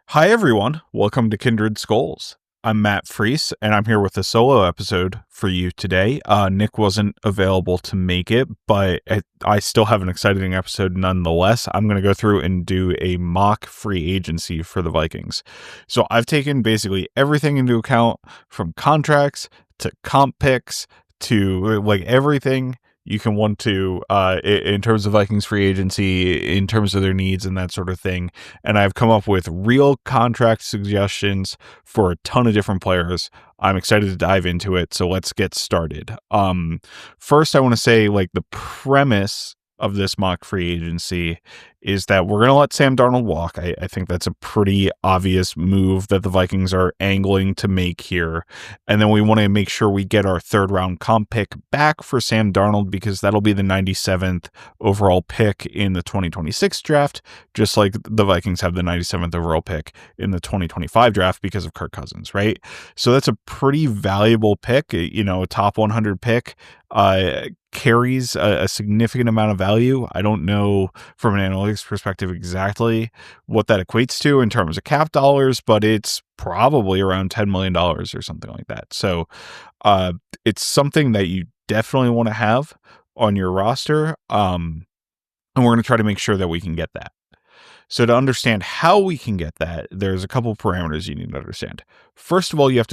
Hi, everyone. Welcome to Kindred Skulls. I'm Matt Freese, and I'm here with a solo episode for you today. Nick wasn't available to make it, but I still have an exciting episode nonetheless. I'm going to go through and do a mock free agency for the Vikings. So I've taken basically everything into account, from contracts to comp picks to like everything you can want to in terms of Vikings free agency, in terms of their needs and that sort of thing. And I've come up with real contract suggestions for a ton of different players. I'm excited to dive into it, so let's get started. First, I want to say, like, the premise of this mock free agency is that we're going to let Sam Darnold walk. I think that's a pretty obvious move that the Vikings are angling to make here. And then we want to make sure we get our third round comp pick back for Sam Darnold, because that'll be the 97th overall pick in the 2026 draft, just like the Vikings have the 97th overall pick in the 2025 draft because of Kirk Cousins, right? So that's a pretty valuable pick, a top 100 pick. Carries a significant amount of value. I don't know from an analytics perspective exactly what that equates to in terms of cap dollars, but it's probably around $10 million or something like that. So it's something that you definitely want to have on your roster. And we're going to try to make sure that we can get that. So to understand how we can get that, there's a couple parameters you need to understand. First of all, you have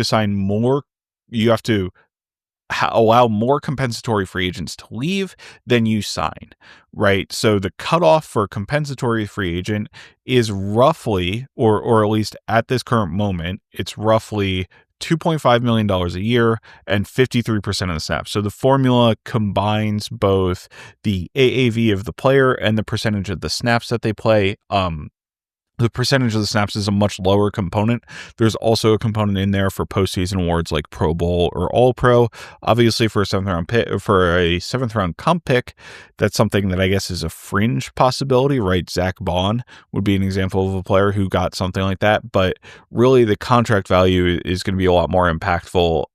to allow more compensatory free agents to leave than you sign, right? So the cutoff for compensatory free agent is roughly, or at least at this current moment, it's roughly $2.5 million a year and 53% of the snaps. So the formula combines both the AAV of the player and the percentage of the snaps that they play. The percentage of the snaps is a much lower component. There's also a component in there for postseason awards like Pro Bowl or All Pro. Obviously, for a seventh round comp pick, that's something that I guess is a fringe possibility, right? Zach Bond would be an example of a player who got something like that. But really, the contract value is going to be a lot more impactful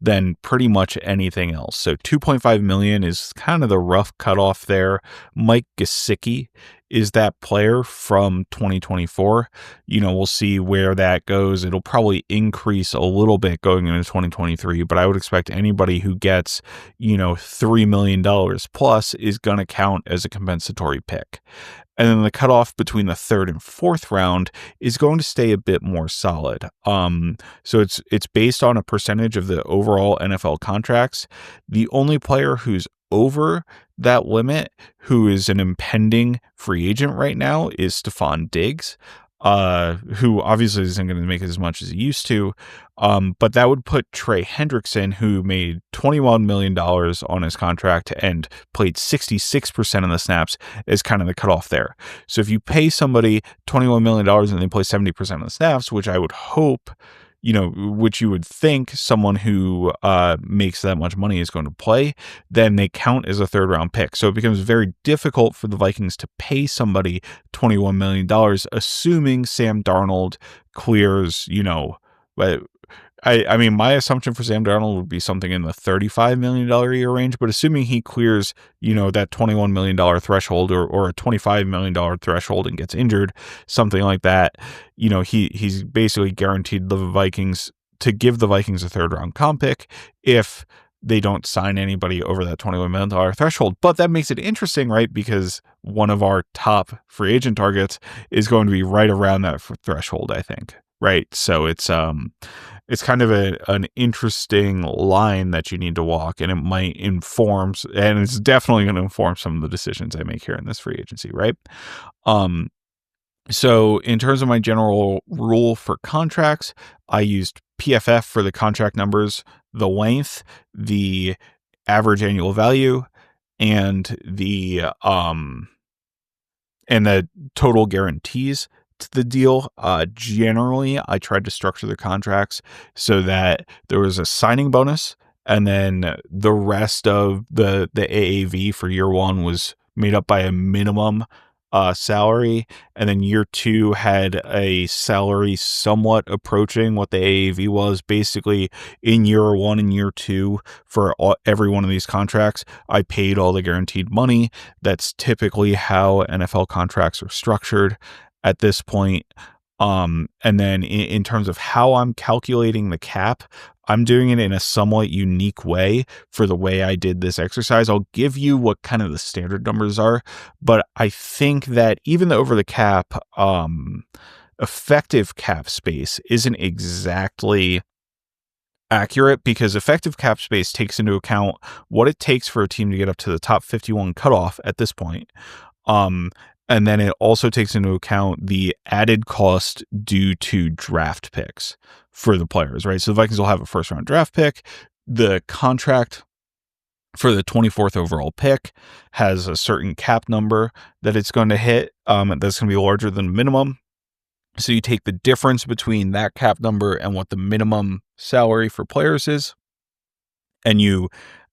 than pretty much anything else. So $2.5 million is kind of the rough cutoff there. Mike Gesicki is that player from 2024. We'll see where that goes. It'll probably increase a little bit going into 2023, but I would expect anybody who gets, $3 million plus is going to count as a compensatory pick. And then the cutoff between the third and fourth round is going to stay a bit more solid. So it's based on a percentage of the overall NFL contracts. The only player who's over that limit, who is an impending free agent right now, is Stephon Diggs, who obviously isn't going to make as much as he used to. But that would put Trey Hendrickson, who made $21 million on his contract and played 66% of the snaps, as kind of the cutoff there. So if you pay somebody $21 million and they play 70% of the snaps, which I would hope, which you would think someone who makes that much money is going to play, then they count as a third round pick. So it becomes very difficult for the Vikings to pay somebody $21 million, assuming Sam Darnold clears, I mean, my assumption for Sam Darnold would be something in the $35 million a year range, but assuming he clears, that $21 million threshold or a $25 million threshold and gets injured, something like that, he's basically guaranteed to give the Vikings a third round comp pick if they don't sign anybody over that $21 million threshold. But that makes it interesting, right? Because one of our top free agent targets is going to be right around that threshold, I think. Right. So it's kind of an interesting line that you need to walk, and it might inform, and it's definitely going to inform some of the decisions I make here in this free agency. Right. So in terms of my general rule for contracts, I used PFF for the contract numbers, the length, the average annual value, and the total guarantees to the deal. Generally, I tried to structure the contracts so that there was a signing bonus, and then the rest of the AAV for year one was made up by a minimum salary, and then year two had a salary somewhat approaching what the AAV was. Basically, in year one and year two for every one of these contracts, I paid all the guaranteed money. That's typically how NFL contracts are structured at this point. And then in terms of how I'm calculating the cap, I'm doing it in a somewhat unique way for the way I did this exercise. I'll give you what kind of the standard numbers are, but I think that even the over the cap, effective cap space isn't exactly accurate, because effective cap space takes into account what it takes for a team to get up to the top 51 cutoff at this point. Um, and then it also takes into account the added cost due to draft picks for the players, right? So the Vikings will have a first round draft pick. The contract for the 24th overall pick has a certain cap number that it's going to hit. That's going to be larger than minimum. So you take the difference between that cap number and what the minimum salary for players is, and you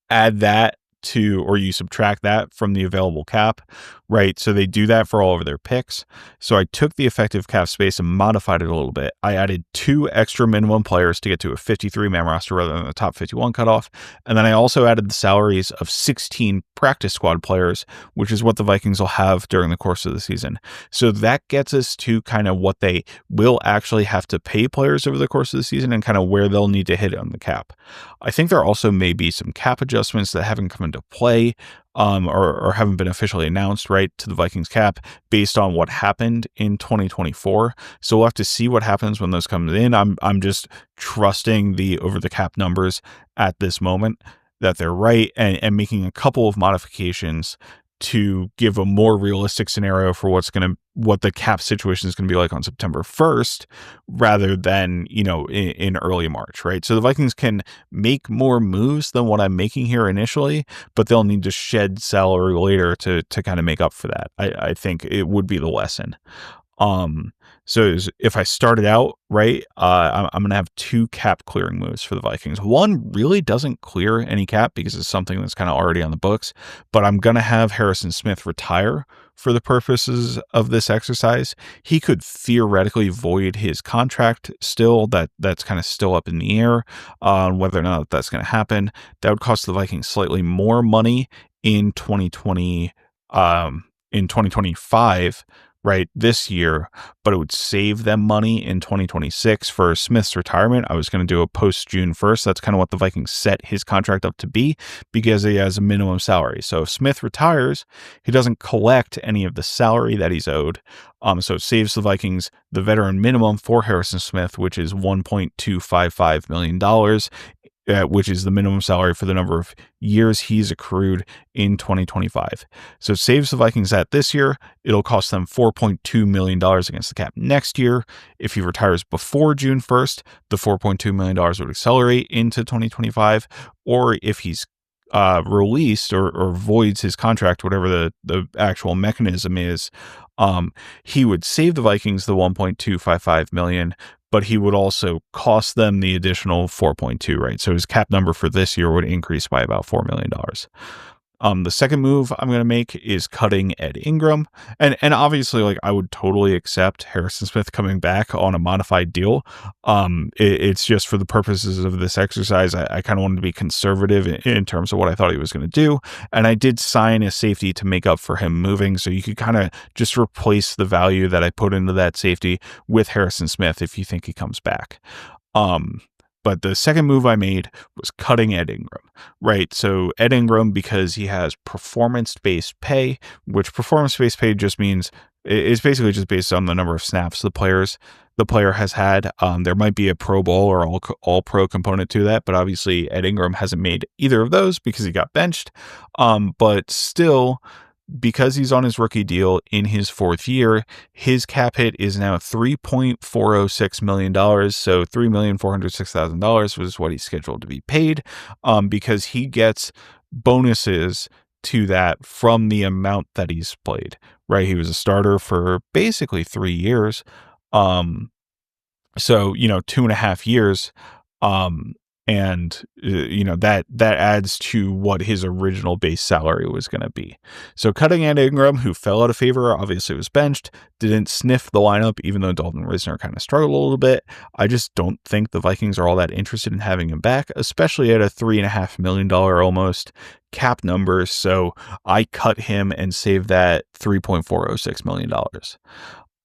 add that to, or you subtract that from the available cap, right? So they do that for all of their picks. So I took the effective cap space and modified it a little bit. I added 2 extra minimum players to get to a 53-man roster rather than the top 51 cutoff. And then I also added the salaries of 16 practice squad players, which is what the Vikings will have during the course of the season. So that gets us to kind of what they will actually have to pay players over the course of the season and kind of where they'll need to hit on the cap. I think there also may be some cap adjustments that haven't come into play, or haven't been officially announced, right, to the Vikings cap based on what happened in 2024. So we'll have to see what happens when those come in. I'm just trusting the over the cap numbers at this moment that they're right, and making a couple of modifications to give a more realistic scenario for what the cap situation is going to be like on September 1st, rather than, in early March, right? So the Vikings can make more moves than what I'm making here initially, but they'll need to shed salary later to kind of make up for that. I think it would be the lesson. So if I started out right, I'm going to have 2 cap clearing moves for the Vikings. One really doesn't clear any cap because it's something that's kind of already on the books, but I'm going to have Harrison Smith retire for the purposes of this exercise. He could theoretically void his contract still. That's kind of still up in the air on whether or not that's going to happen. That would cost the Vikings slightly more money in 2020, in 2025, right, this year, but it would save them money in 2026 for Smith's retirement. I was going to do a post June 1st. That's kind of what the Vikings set his contract up to be, because he has a minimum salary. So if Smith retires, he doesn't collect any of the salary that he's owed. So it saves the Vikings the veteran minimum for Harrison Smith, which is $1.255 million, which is the minimum salary for the number of years he's accrued in 2025. So it saves the Vikings that this year. It'll cost them $4.2 million against the cap next year. If he retires before June 1st, the $4.2 million would accelerate into 2025. Or if he's released or voids his contract, whatever the actual mechanism is, he would save the Vikings the $1.255 million, but he would also cost them the additional 4.2, right? So his cap number for this year would increase by about $4 million. The second move I'm going to make is cutting Ed Ingram. And obviously, like, I would totally accept Harrison Smith coming back on a modified deal. It's just for the purposes of this exercise, I kind of wanted to be conservative in terms of what I thought he was going to do. And I did sign a safety to make up for him moving. So you could kind of just replace the value that I put into that safety with Harrison Smith if you think he comes back. But the second move I made was cutting Ed Ingram, right? So Ed Ingram, because he has performance-based pay, which performance-based pay just means it's basically just based on the number of snaps the player has had. There might be a Pro Bowl or all pro component to that, but obviously Ed Ingram hasn't made either of those because he got benched. But still, because he's on his rookie deal in his 4th year, his cap hit is now $3.406 million. So $3,406,000 was what he's scheduled to be paid, because he gets bonuses to that from the amount that he's played, right? He was a starter for basically 3 years. So, 2.5 years. And that adds to what his original base salary was going to be. So cutting Ed Ingram, who fell out of favor, obviously was benched, didn't sniff the lineup, even though Dalton Risner kind of struggled a little bit. I just don't think the Vikings are all that interested in having him back, especially at a $3.5 million almost cap number. So I cut him and saved that $3.406 million.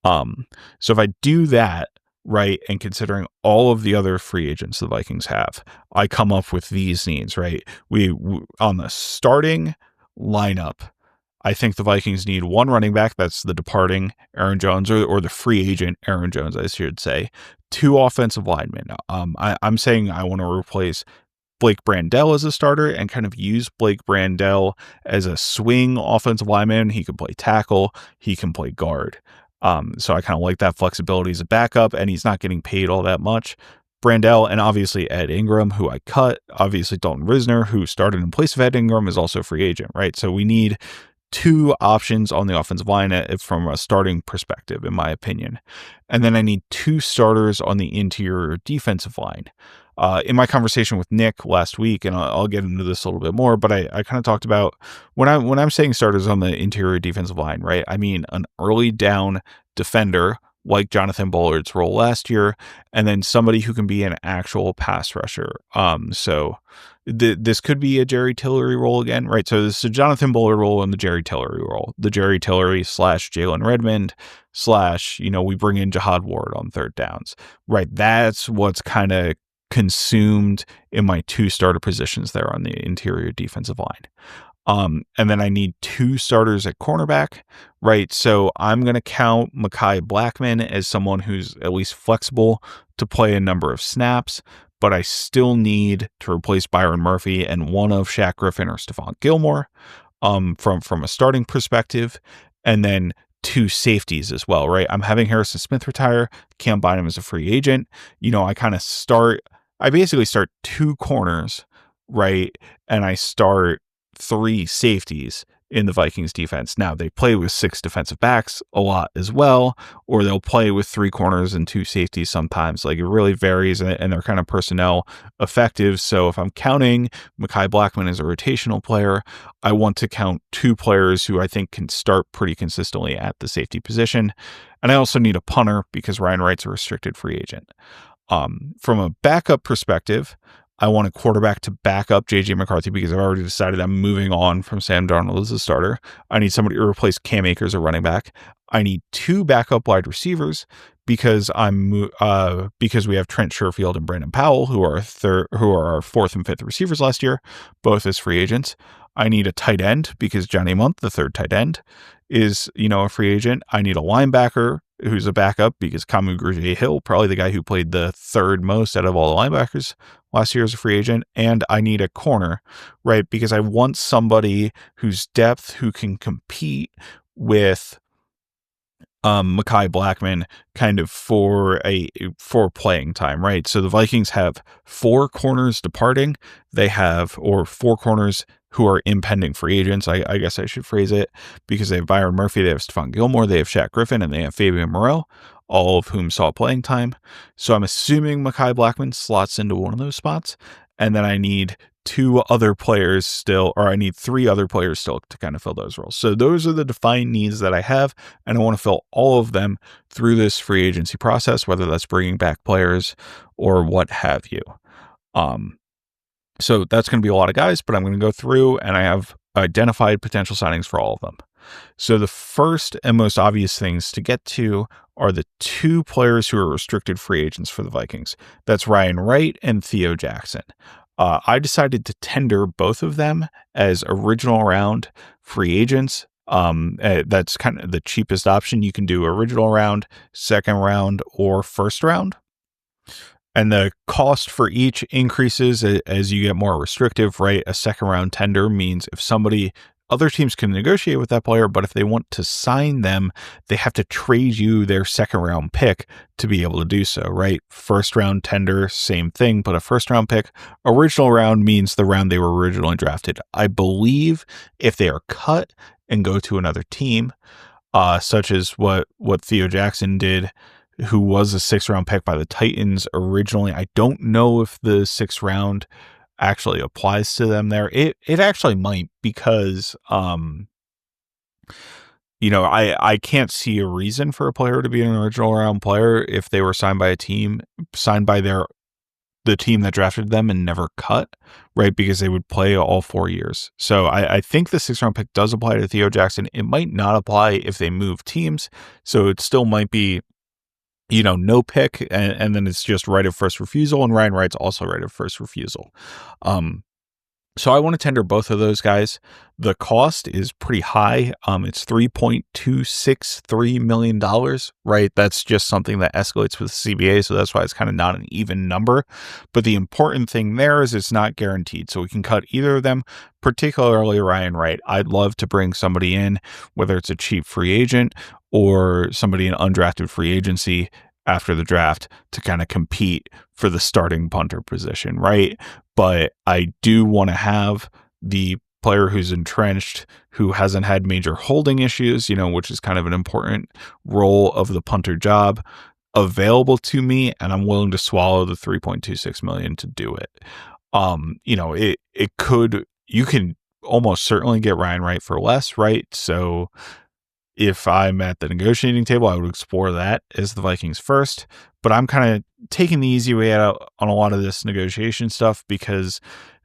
So if I do that, right, and considering all of the other free agents the Vikings have, I come up with these needs, right? We on the starting lineup, I think the Vikings need one running back. That's the departing Aaron Jones, or the free agent Aaron Jones, I should say. Two offensive linemen. I'm saying I want to replace Blake Brandel as a starter and kind of use Blake Brandel as a swing offensive lineman. He can play tackle. He can play guard. So I kind of like that flexibility as a backup, and he's not getting paid all that much. Brandel and obviously Ed Ingram, who I cut. Obviously Dalton Risner, who started in place of Ed Ingram, is also a free agent, right? So we need two options on the offensive line from a starting perspective, in my opinion. And then I need two starters on the interior defensive line. In my conversation with Nick last week, and I'll get into this a little bit more, but I kind of talked about when I'm saying starters on the interior defensive line, right? I mean an early down defender like Jonathan Bullard's role last year, and then somebody who can be an actual pass rusher. So this could be a Jerry Tillery role again, right? So this is a Jonathan Bullard role and the Jerry Tillery role. The Jerry Tillery / Jalen Redmond / we bring in Jihad Ward on third downs, right? That's what's kind of consumed in my two starter positions there on the interior defensive line. And then I need two starters at cornerback, right? So I'm going to count Mekhi Blackmon as someone who's at least flexible to play a number of snaps, but I still need to replace Byron Murphy and one of Shaq Griffin or Stephon Gilmore, from a starting perspective. And then two safeties as well, right? I'm having Harrison Smith retire. Cam Bynum as a free agent. I basically start two corners, right? And I start three safeties in the Vikings defense. Now they play with six defensive backs a lot as well, or they'll play with three corners and two safeties sometimes. Like it really varies, and they're kind of personnel effective. So if I'm counting Mekhi Blackmon as a rotational player, I want to count two players who I think can start pretty consistently at the safety position. And I also need a punter because Ryan Wright's a restricted free agent. From a backup perspective, I want a quarterback to back up JJ McCarthy because I've already decided I'm moving on from Sam Darnold as a starter. I need somebody to replace Cam Akers, a running back. I need two backup wide receivers because because we have Trent Sherfield and Brandon Powell, who are our fourth and fifth receivers last year, both as free agents. I need a tight end because Johnny Munt, the third tight end, is a free agent. I need a linebacker who's a backup because Kamu Grugier-Hill, probably the guy who played the third most out of all the linebackers last year as a free agent. And I need a corner, right? Because I want somebody whose depth who can compete with Mekhi Blackmon kind of for playing time, right? So the Vikings have four corners departing. Or four corners who are impending free agents. I guess I should phrase it, because they have Byron Murphy, they have Stephon Gilmore, they have Shaq Griffin, and they have Fabian Moreau, all of whom saw playing time. So I'm assuming Mekhi Blackmon slots into one of those spots. And then I need three other players still to kind of fill those roles. So those are the defined needs that I have, and I want to fill all of them through this free agency process, whether that's bringing back players or what have you. So that's going to be a lot of guys, but I'm going to go through and I have identified potential signings for all of them. So the first and most obvious things to get to are the two players who are restricted free agents for the Vikings. That's Ryan Wright and Theo Jackson. I decided to tender both of them as original round free agents. That's kind of the cheapest option. You can do original round, second round, or first round. And the cost for each increases as you get more restrictive, right? A second round tender means other teams can negotiate with that player, but if they want to sign them, they have to trade you their second round pick to be able to do so, right? First round tender, same thing, but a first round pick. Original round means the round they were originally drafted. I believe if they are cut and go to another team, such as what Theo Jackson did, who was a sixth round pick by the Titans originally. I don't know if the sixth round actually applies to them there. It actually might, because I can't see a reason for a player to be an original round player if they were signed by a team, signed by their the team that drafted them and never cut, right? Because they would play all 4 years. So I think the 6th-round pick does apply to Theo Jackson. It might not apply if they move teams. So it still might be, no pick, and then it's just right of first refusal, and Ryan Wright's also right of first refusal. So I want to tender both of those guys. The cost is pretty high. It's $3.263 million, right? That's just something that escalates with the CBA, so that's why it's kind of not an even number. But the important thing there is it's not guaranteed, so we can cut either of them, particularly Ryan Wright. I'd love to bring somebody in, whether it's a cheap free agent or somebody in undrafted free agency after the draft, to kind of compete for the starting punter position, right? But I do want to have the player who's entrenched, who hasn't had major holding issues, which is kind of an important role of the punter job, available to me, and I'm willing to swallow the $3.26 million to do it. You can almost certainly get Ryan Wright for less, right? So if I'm at the negotiating table, I would explore that as the Vikings first. But I'm kind of taking the easy way out on a lot of this negotiation stuff because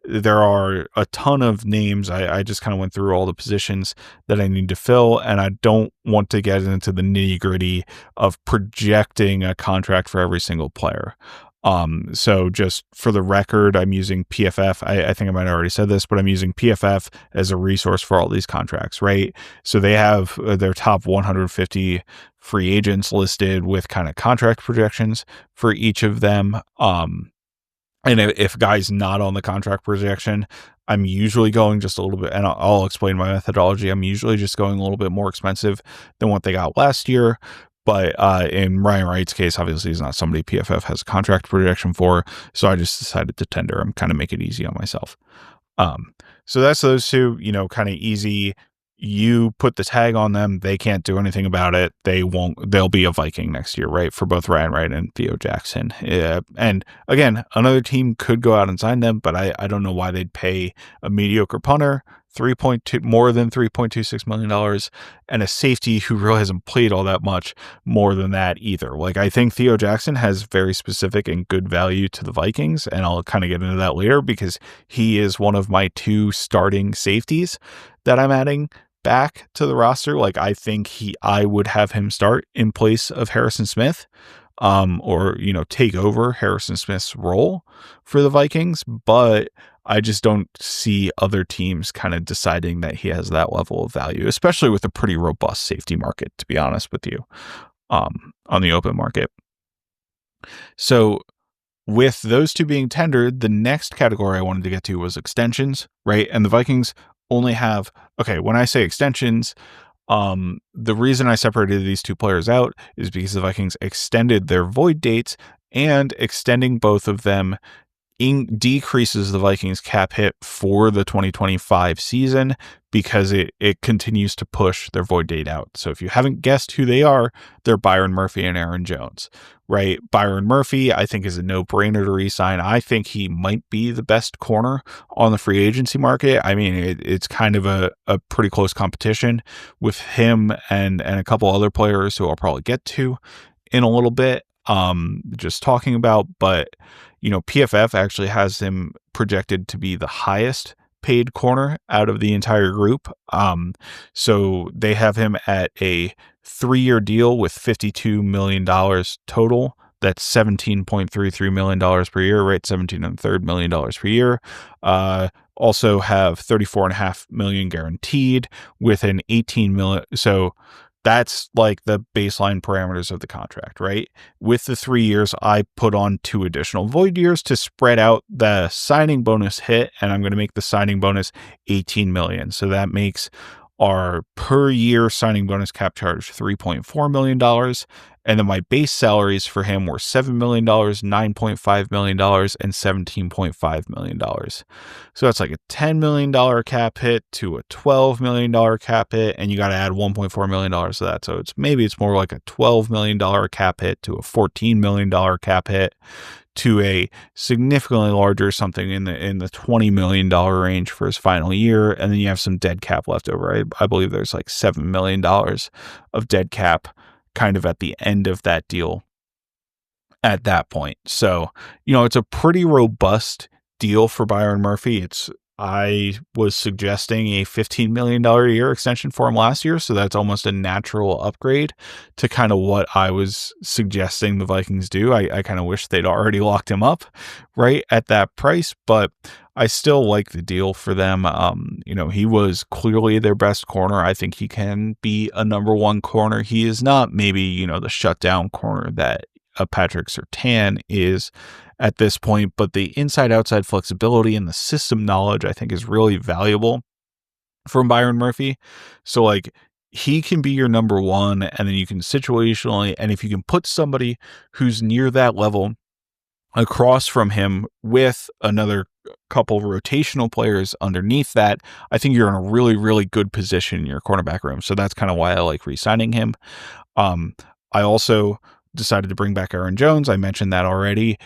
there are a ton of names. I just kind of went through all the positions that I need to fill, and I don't want to get into the nitty gritty of projecting a contract for every single player. So just for the record, I'm using PFF. I think I might have already said this, but I'm using PFF as a resource for all these contracts, right? So they have their top 150 free agents listed with kind of contract projections for each of them. And if a guy's not on the contract projection, I'm usually going just a little bit, and I'll explain my methodology. I'm usually just going a little bit more expensive than what they got last year. But in Ryan Wright's case, obviously he's not somebody PFF has a contract projection for, so I just decided to tender. I'm kind of make it easy on myself. So that's those two, kind of easy. You put the tag on them, they can't do anything about it. They'll be a Viking next year, right? For both Ryan Wright and Theo Jackson. Yeah. And again, another team could go out and sign them, but I don't know why they'd pay a mediocre punter more than $3.26 million, and a safety who really hasn't played all that much more than that either. Like, I think Theo Jackson has very specific and good value to the Vikings, and I'll kind of get into that later because he is one of my 2 starting safeties that I'm adding back to the roster. Like, I think I would have him start in place of Harrison Smith, or take over Harrison Smith's role for the Vikings, but I just don't see other teams kind of deciding that he has that level of value, especially with a pretty robust safety market, to be honest with you, on the open market. So with those 2 being tendered, the next category I wanted to get to was extensions, right? And the Vikings only have, when I say extensions, the reason I separated these 2 players out is because the Vikings extended their void dates, and extending both of them decreases the Vikings cap hit for the 2025 season because it continues to push their void date out. So if you haven't guessed who they are, they're Byron Murphy and Aaron Jones, right? Byron Murphy, I think, is a no-brainer to re-sign. I think he might be the best corner on the free agency market. I mean, it's kind of a pretty close competition with him and a couple other players who I'll probably get to in a little bit, just talking about. But PFF actually has him projected to be the highest paid corner out of the entire group. So they have him at a 3-year deal with $52 million total. That's $17.33 million per year, right? $17.33 million per year. Also have $34.5 million guaranteed with an $18 million. So that's like the baseline parameters of the contract, right? With the 3 years, I put on 2 additional void years to spread out the signing bonus hit, and I'm going to make the signing bonus $18 million. So that makes our per year signing bonus cap charge $3.4 million. And then my base salaries for him were $7 million, $9.5 million, and $17.5 million. So that's like a $10 million cap hit to a $12 million cap hit, and you got to add $1.4 million to that. So it's more like a $12 million cap hit to a $14 million cap hit to a significantly larger something in the $20 million range for his final year. And then you have some dead cap left over. I believe there's like $7 million of dead cap kind of at the end of that deal. at that point. So, it's a pretty robust deal for Byron Murphy. I was suggesting a $15 million a year extension for him last year. So that's almost a natural upgrade to kind of what I was suggesting the Vikings do. I kind of wish they'd already locked him up right at that price, but I still like the deal for them. He was clearly their best corner. I think he can be a number one corner. He is not maybe, the shutdown corner that Patrick Surtain is at this point, but the inside-outside flexibility and the system knowledge I think is really valuable from Byron Murphy. So like he can be your number one, and then you can situationally, and if you can put somebody who's near that level across from him with another couple rotational players underneath that, I think you're in a really, really good position in your cornerback room. So that's kind of why I like re-signing him. I also decided to bring back Aaron Jones. I mentioned that already.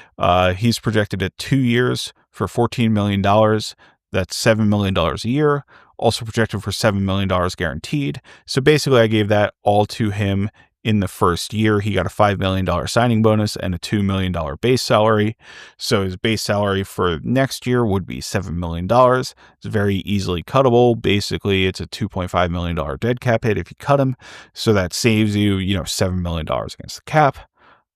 He's projected at 2 years for $14 million. That's $7 million a year. Also projected for $7 million guaranteed. So basically I gave that all to him in the first year. He got a $5 million signing bonus and a $2 million base salary. So his base salary for next year would be $7 million. It's very easily cuttable. Basically, it's a $2.5 million dead cap hit if you cut him. So that saves you, $7 million against the cap.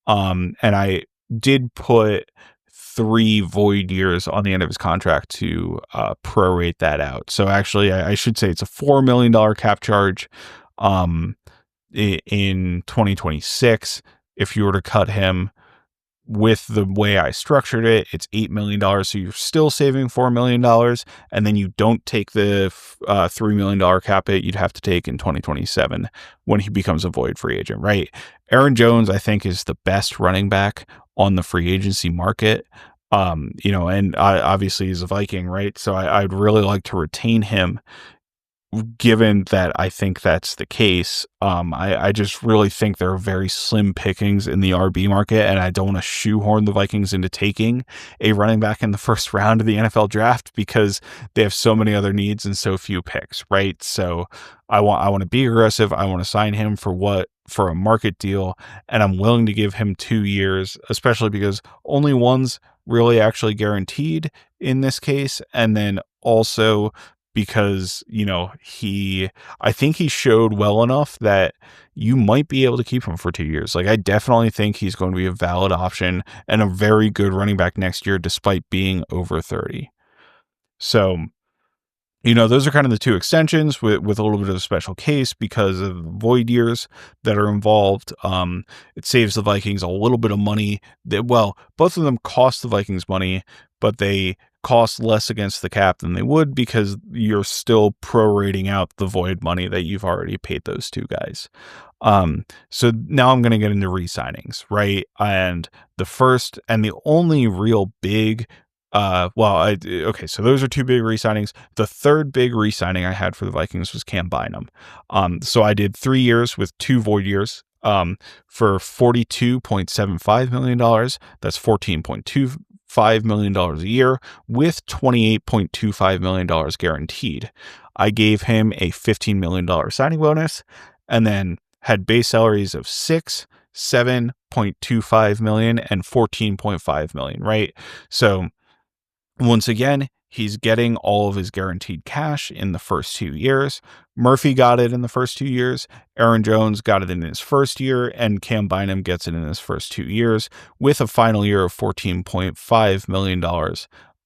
And I did put 3 void years on the end of his contract to prorate that out. So actually, I should say it's a $4 million cap charge. In 2026, if you were to cut him with the way I structured it, it's $8 million. So you're still saving $4 million. And then you don't take the $3 million cap hit you'd have to take in 2027 when he becomes a void free agent, right? Aaron Jones, I think, is the best running back on the free agency market. And obviously he's a Viking, right? So I'd really like to retain him. Given that I think that's the case, I just really think there are very slim pickings in the RB market, and I don't want to shoehorn the Vikings into taking a running back in the first round of the NFL draft because they have so many other needs and so few picks, right? So I want to be aggressive. I want to sign him for a market deal, and I'm willing to give him 2 years, especially because only one's really actually guaranteed in this case, and then also because, I think he showed well enough that you might be able to keep him for 2 years. Like, I definitely think he's going to be a valid option and a very good running back next year, despite being over 30. So, those are kind of the 2 extensions with a little bit of a special case because of void years that are involved. It saves the Vikings a little bit of money. Both of them cost the Vikings money, but they cost less against the cap than they would because you're still prorating out the void money that you've already paid those 2 guys. So now I'm going to get into re-signings, right? And the first and the only real big so those are 2 big re-signings. The third big re-signing I had for the Vikings was Cam Bynum. So I did 3 years with 2 void years, for $42.75 million. That's $14.25 million a year with $28.25 million guaranteed. I gave him a $15 million signing bonus and then had base salaries of $7.25 million and $14.5 million, right? So once again, he's getting all of his guaranteed cash in the first 2 years. Murphy got it in the first 2 years. Aaron Jones got it in his first year, and Cam Bynum gets it in his first 2 years with a final year of $14.5 million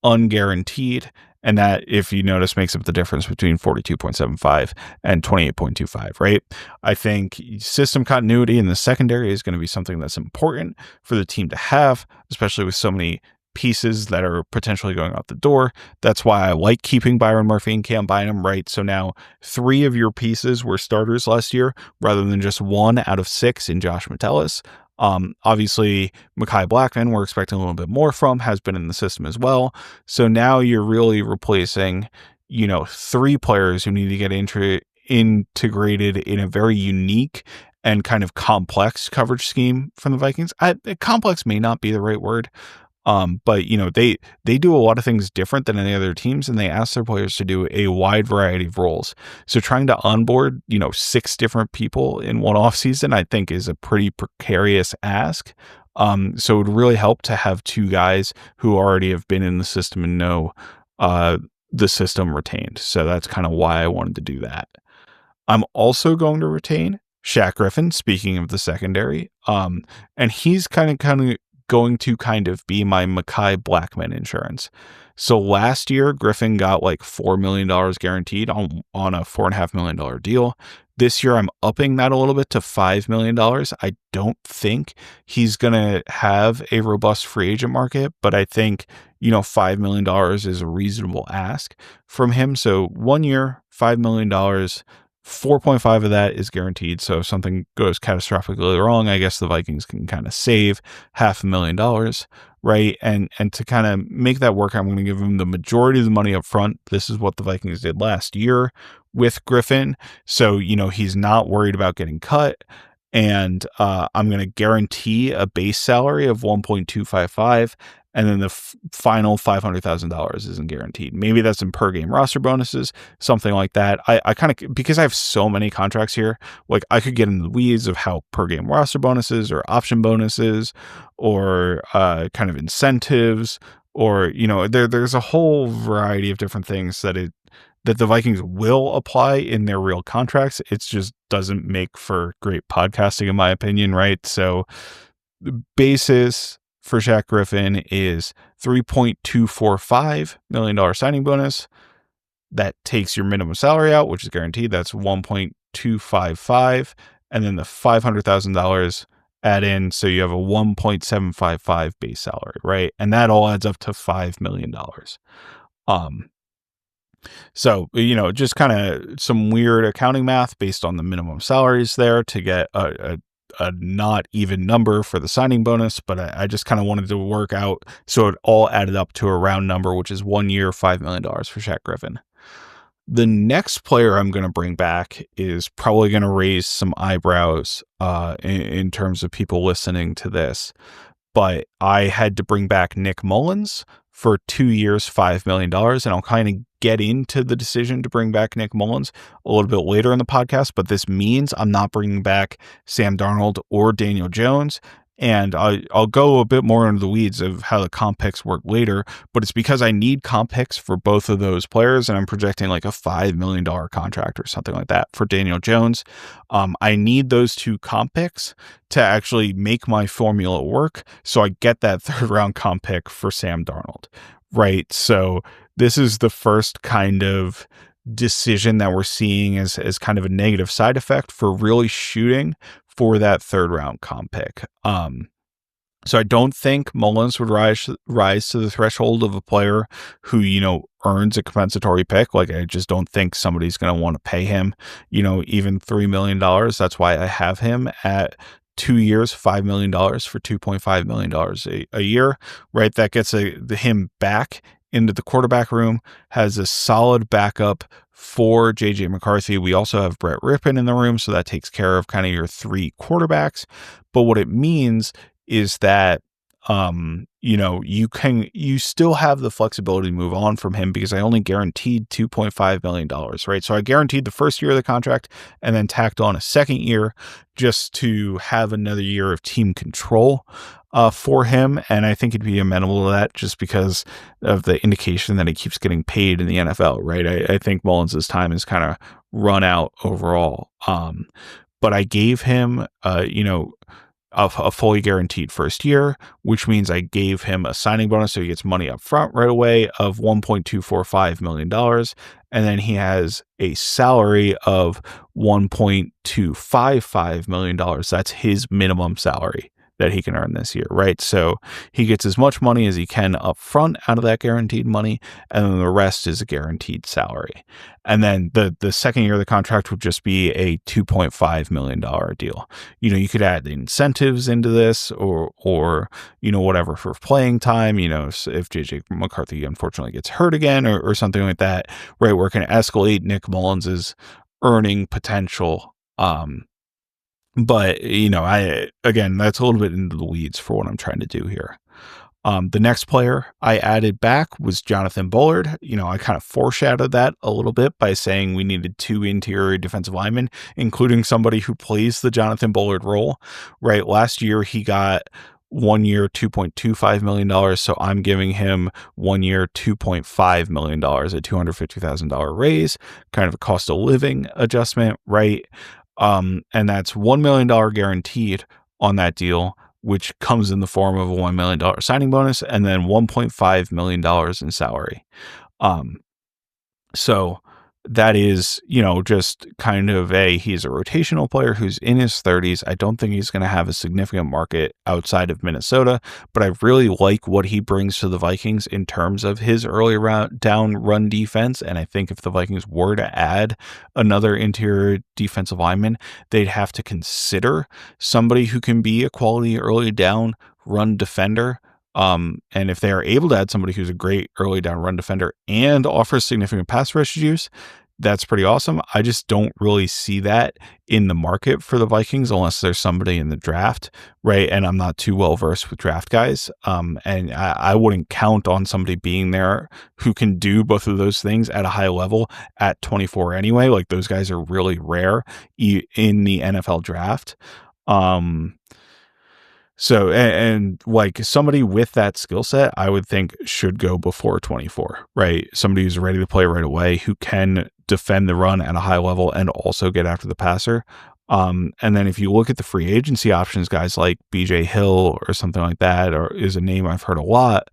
unguaranteed. And that, if you notice, makes up the difference between 42.75 and 28.25, right? I think system continuity in the secondary is going to be something that's important for the team to have, especially with so many pieces that are potentially going out the door. That's why I like keeping Byron Murphy and Cam Bynum, right? So now 3 of your pieces were starters last year rather than just 1 out of 6 in Josh Metellus. Obviously, Mekhi Blackman, we're expecting a little bit more from, has been in the system as well. So now you're really replacing, 3 players who need to get integrated in a very unique and kind of complex coverage scheme from the Vikings. Complex may not be the right word. But they do a lot of things different than any other teams, and they ask their players to do a wide variety of roles. So trying to onboard, 6 different people in one off season, I think is a pretty precarious ask. So it would really help to have two guys who already have been in the system and know the system retained. So that's kind of why I wanted to do that. I'm also going to retain Shaq Griffin, speaking of the secondary. And he's kind of going to kind of be my Mekhi Blackman insurance. So last year, Griffin got like $4 million guaranteed on a $4.5 million deal. This year, I'm upping that a little bit to $5 million. I don't think he's going to have a robust free agent market, but I think, $5 million is a reasonable ask from him. So 1 year, $5 million, 4.5 of that is guaranteed. So if something goes catastrophically wrong, I guess the Vikings can kind of save $500,000, right? And to kind of make that work, I'm going to give him the majority of the money up front. This is what the Vikings did last year with Griffin. So, he's not worried about getting cut. And I'm going to guarantee a base salary of 1.255, and then the final $500,000 isn't guaranteed. Maybe that's in per game roster bonuses, something like that. I kind of, because I have so many contracts here, like I could get in the weeds of how per game roster bonuses or option bonuses or kind of incentives, or there's a whole variety of different things that the Vikings will apply in their real contracts. It just doesn't make for great podcasting, in my opinion, right? So the basis for Shaq Griffin is $3.245 million signing bonus. That takes your minimum salary out, which is guaranteed. That's 1.255. And then the $500,000 add in. So you have a 1.755 base salary, right? And that all adds up to $5 million. So, just kind of some weird accounting math based on the minimum salaries there to get a not even number for the signing bonus, but I just kind of wanted to work out so it all added up to a round number, which is 1 year, $5 million for Shaq Griffin. The next player I'm going to bring back is probably going to raise some eyebrows in terms of people listening to this, but I had to bring back Nick Mullins for 2 years, $5 million. And I'll kind of get into the decision to bring back Nick Mullins a little bit later in the podcast, but this means I'm not bringing back Sam Darnold or Daniel Jones. And I'll go a bit more into the weeds of how the comp picks work later, but it's because I need comp picks for both of those players, and I'm projecting like a $5 million contract or something like that for Daniel Jones. I need those two comp picks to actually make my formula work, so I get that third round comp pick for Sam Darnold, right? So this is the first kind of decision that we're seeing as kind of a negative side effect for really shooting for that third round comp pick. So I don't think Mullins would rise to the threshold of a player who, earns a compensatory pick. Like, I just don't think somebody's going to want to pay him, even $3 million. That's why I have him at 2 years, $5 million for $2.5 million a year, right? That gets him back into the quarterback room, has a solid backup for JJ McCarthy. We also have Brett Rippon in the room, so that takes care of kind of your three quarterbacks. But what it means is that you still have the flexibility to move on from him, because I only guaranteed $2.5 million, right? So I guaranteed the first year of the contract and then tacked on a second year just to have another year of team control for him. And I think he'd be amenable to that just because of the indication that he keeps getting paid in the NFL, right? I think Mullins' time is kind of run out overall. But I gave him, a fully guaranteed first year, which means I gave him a signing bonus, so he gets money up front right away of $1.245 million. And then he has a salary of $1.255 million. That's his minimum salary that he can earn this year, right? So he gets as much money as he can up front out of that guaranteed money, and then the rest is a guaranteed salary. And then the second year of the contract would just be a $2.5 million deal. You could add incentives into this or whatever for playing time, if JJ McCarthy unfortunately gets hurt again or something like that, right? Where it can escalate Nick Mullins' earning potential. But, again, that's a little bit into the weeds for what I'm trying to do here. The next player I added back was Jonathan Bullard. I kind of foreshadowed that a little bit by saying we needed 2 interior defensive linemen, including somebody who plays the Jonathan Bullard role, right? Last year, he got 1 year, $2.25 million. So I'm giving him 1 year, $2.5 million, a $250,000 raise, kind of a cost of living adjustment, right? And that's $1 million guaranteed on that deal, which comes in the form of a $1 million signing bonus and then $1.5 million in salary. So that is, just kind of he's a rotational player who's in his 30s. I don't think he's going to have a significant market outside of Minnesota, but I really like what he brings to the Vikings in terms of his early down run defense. And I think if the Vikings were to add another interior defensive lineman, they'd have to consider somebody who can be a quality early down run defender. And if they are able to add somebody who's a great early down run defender and offers significant pass rush use, that's pretty awesome. I just don't really see that in the market for the Vikings unless there's somebody in the draft, right? And I'm not too well versed with draft guys. And I wouldn't count on somebody being there who can do both of those things at a high level at 24 anyway. Like those guys are really rare in the NFL draft. So, and like somebody with that skill set, I would think should go before 24, right? Somebody who's ready to play right away, who can defend the run at a high level and also get after the passer. And then if you look at the free agency options, guys like BJ Hill or something like that, or is a name I've heard a lot,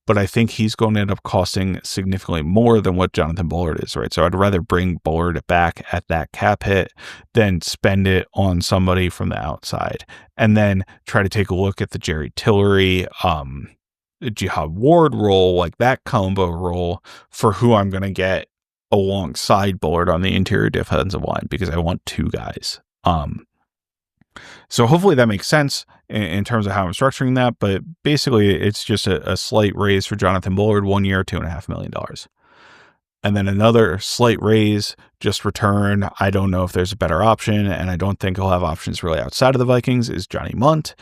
but I think he's going to end up costing significantly more than what Jonathan Bullard is, right? So I'd rather bring Bullard back at that cap hit than spend it on somebody from the outside. And then try to take a look at the Jerry Tillery, Jihad Ward role, like that combo role for who I'm going to get alongside Bullard on the interior defensive line, because I want two guys. So hopefully that makes sense in terms of how I'm structuring that. But basically, it's just a slight raise for Jonathan Bullard, 1 year, $2.5 million. And then another slight raise, just return. I don't know if there's a better option, and I don't think he'll have options really outside of the Vikings, is Johnny Munt.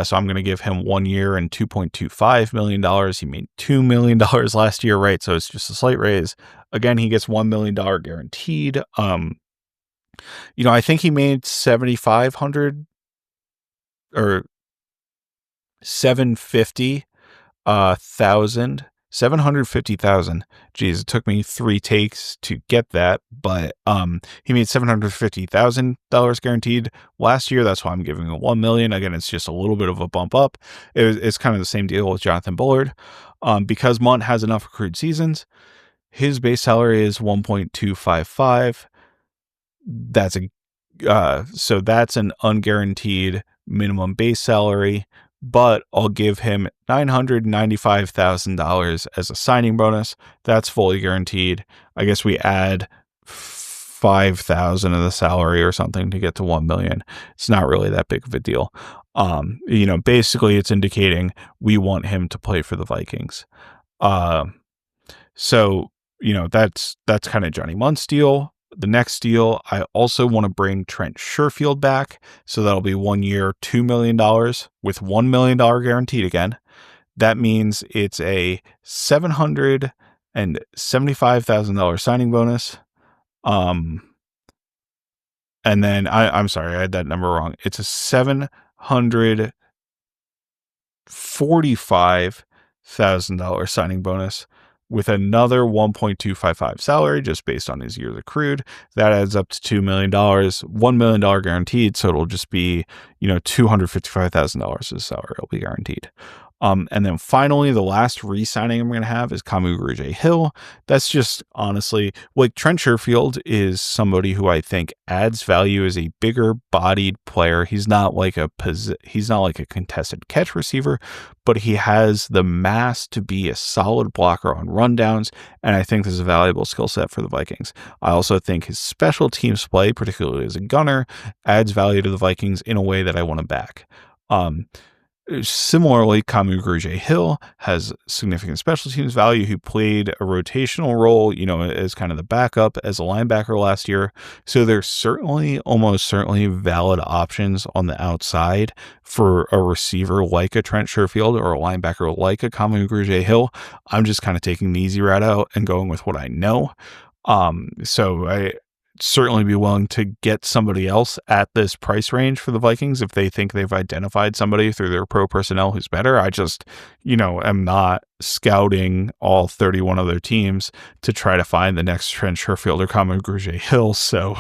So I'm going to give him 1 year and $2.25 million. He made $2 million last year, right? So it's just a slight raise. Again, he gets $1 million guaranteed. I think he made 7,500 or 750,000. Geez, it took me 3 takes to get that, but he made $750,000 guaranteed last year. That's why I'm giving him $1 million. Again, it's just a little bit of a bump up. It's kind of the same deal with Jonathan Bullard. Because Munt has enough accrued seasons, his base salary is 1.255. So that's an unguaranteed minimum base salary, but I'll give him $995,000 as a signing bonus. That's fully guaranteed. I guess we add 5,000 of the salary or something to get to 1 million. It's not really that big of a deal. Basically it's indicating we want him to play for the Vikings. So that's kind of Johnny Munt's deal. The next deal, I also want to bring Trent Sherfield back. So that'll be 1 year, $2 million with $1 million guaranteed again. That means it's a $775,000 signing bonus. And then I'm sorry, I had that number wrong. It's a $745,000 signing bonus with another 1.255 salary just based on his years accrued. That adds up to $2 million, $1 million guaranteed. So it'll just be, $255,000 of salary will be guaranteed. And then finally, the last re-signing I'm going to have is Kamu Grugier-Hill. That's just honestly, like Trent Sherfield is somebody who I think adds value as a bigger bodied player. He's not like a contested catch receiver, but he has the mass to be a solid blocker on rundowns. And I think this is a valuable skill set for the Vikings. I also think his special teams play, particularly as a gunner, adds value to the Vikings in a way that I want to back. Similarly, Kamu Grugier-Hill has significant special teams value. He played a rotational role, as kind of the backup as a linebacker last year. So there's almost certainly valid options on the outside for a receiver like a Trent Sherfield or a linebacker like a Kamu Grugier-Hill. I'm just kind of taking the easy route out and going with what I know. So certainly be willing to get somebody else at this price range for the Vikings if they think they've identified somebody through their pro personnel who's better. I just, am not scouting all 31 other teams to try to find the next Trent Sherfield or Kamu Grugier-Hill. So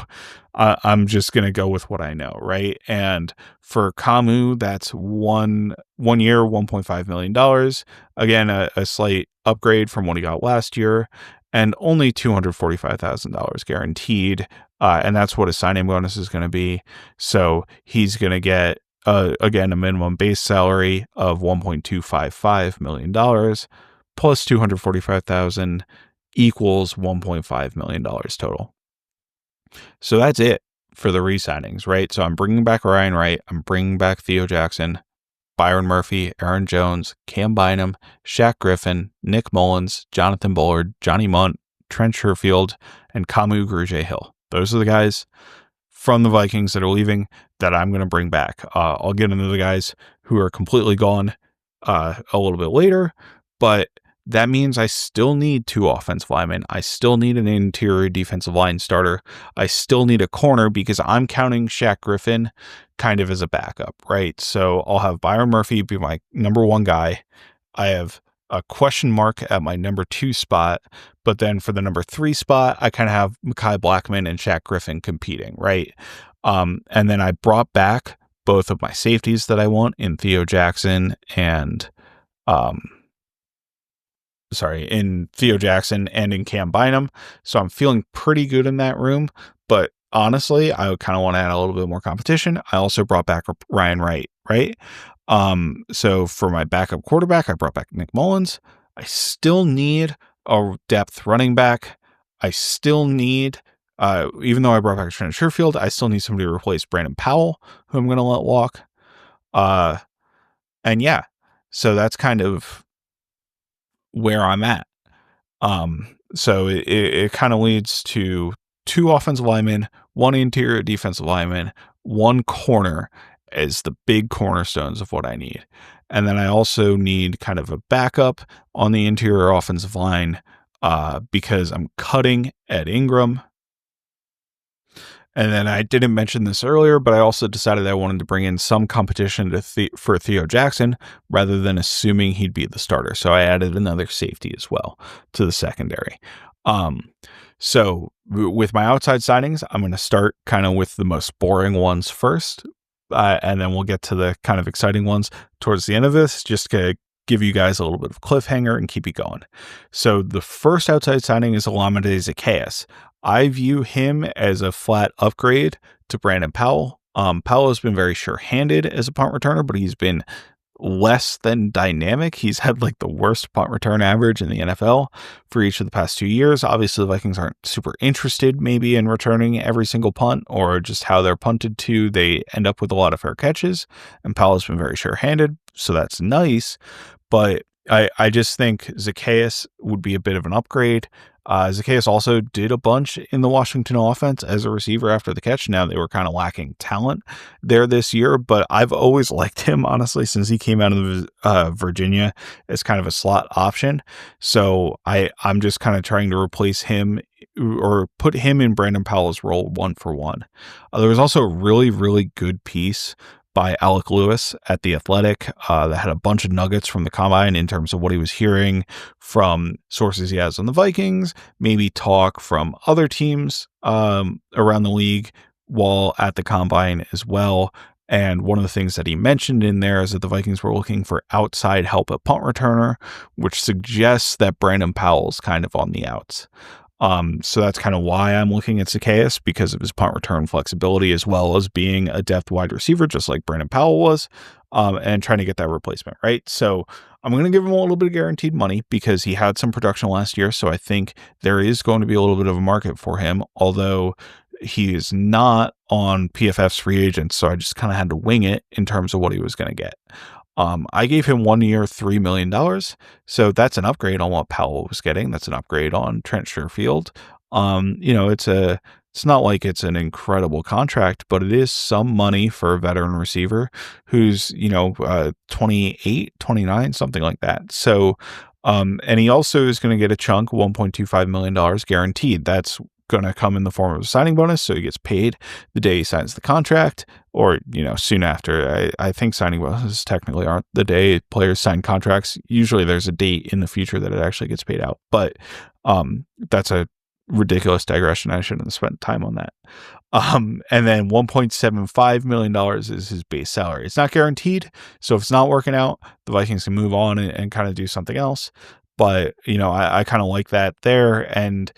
I'm just going to go with what I know, right? And for Kamu, that's one year, $1.5 million. Again, a slight upgrade from what he got last year, and only $245,000 guaranteed. And that's what his signing bonus is going to be. So he's going to get, again, a minimum base salary of $1.255 million plus $245,000 equals $1.5 million total. So that's it for the re-signings, right? So I'm bringing back Ryan Wright. I'm bringing back Theo Jackson, Byron Murphy, Aaron Jones, Cam Bynum, Shaq Griffin, Nick Mullins, Jonathan Bullard, Johnny Munt, Trent Sherfield, and Kamu Grugier-Hill. Those are the guys from the Vikings that are leaving that I'm going to bring back. I'll get into the guys who are completely gone a little bit later, but that means I still need 2 offensive linemen. I still need an interior defensive line starter. I still need a corner because I'm counting Shaq Griffin kind of as a backup, right? So I'll have Byron Murphy be my number 1 guy. I have a question mark at my number 2 spot, but then for the number 3 spot, I kind of have Mekhi Blackman and Shaq Griffin competing, right? And then I brought back both of my safeties that I want in Theo Jackson and in Theo Jackson and in Cam Bynum. So I'm feeling pretty good in that room, but honestly, I kind of want to add a little bit more competition. I also brought back Ryan Wright, right? So for my backup quarterback, I brought back Nick Mullins. I still need a depth running back. I still need, even though I brought back Trent Sherfield, I still need somebody to replace Brandon Powell, who I'm going to let walk. And yeah, so that's kind of where I'm at. So it kind of leads to 2 offensive linemen, 1 interior defensive lineman, 1 corner as the big cornerstones of what I need. And then I also need kind of a backup on the interior offensive line because I'm cutting Ed Ingram. And then I didn't mention this earlier, but I also decided I wanted to bring in some competition for Theo Jackson rather than assuming he'd be the starter. So I added another safety as well to the secondary. So with my outside signings, I'm going to start kind of with the most boring ones first, and then we'll get to the kind of exciting ones towards the end of this, just to give you guys a little bit of cliffhanger and keep you going. So the first outside signing is Olamide Zaccheaus. I view him as a flat upgrade to Brandon Powell. Powell has been very sure-handed as a punt returner, but he's been less than dynamic. He's had like the worst punt return average in the NFL for each of the past 2 years. Obviously, the Vikings aren't super interested maybe in returning every single punt, or just how they're punted to. They end up with a lot of fair catches, and Powell has been very sure-handed, so that's nice. But I just think Zaccheaus would be a bit of an upgrade. Zaccheaus also did a bunch in the Washington offense as a receiver after the catch. Now they were kind of lacking talent there this year, but I've always liked him, honestly, since he came out of Virginia as kind of a slot option. So I'm just kind of trying to replace him or put him in Brandon Powell's role 1-for-1. There was also a really, really good piece by Alec Lewis at The Athletic that had a bunch of nuggets from the combine in terms of what he was hearing from sources he has on the Vikings, maybe talk from other teams around the league while at the combine as well. And one of the things that he mentioned in there is that the Vikings were looking for outside help at punt returner, which suggests that Brandon Powell's kind of on the outs. So that's kind of why I'm looking at Zaccheaus, because of his punt return flexibility, as well as being a depth wide receiver, just like Brandon Powell was, and trying to get that replacement, right? So I'm going to give him a little bit of guaranteed money because he had some production last year. So I think there is going to be a little bit of a market for him, although he is not on PFF's free agents. So I just kind of had to wing it in terms of what he was going to get. I gave him 1 year, $3 million. So that's an upgrade on what Powell was getting. That's an upgrade on Trent Sherfield. It's not like it's an incredible contract, but it is some money for a veteran receiver who's, 28, 29, something like that. So, and he also is going to get a chunk, $1.25 million guaranteed. That's going to come in the form of a signing bonus. So he gets paid the day he signs the contract, or, soon after. I think signing bonuses technically aren't the day players sign contracts. Usually there's a date in the future that it actually gets paid out. But that's a ridiculous digression. I shouldn't have spent time on that. And then $1.75 million is his base salary. It's not guaranteed. So if it's not working out, the Vikings can move on and kind of do something else. But, I kind of like that there. And,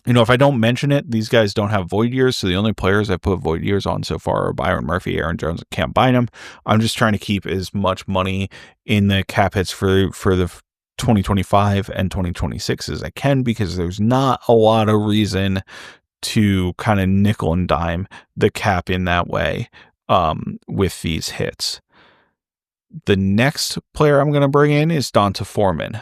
if I don't mention it, these guys don't have void years. So the only players I put void years on so far are Byron Murphy, Aaron Jones, and Cam Bynum. I'm just trying to keep as much money in the cap hits for the 2025 and 2026 as I can, because there's not a lot of reason to kind of nickel and dime the cap in that way with these hits. The next player I'm going to bring in is Donta Foreman.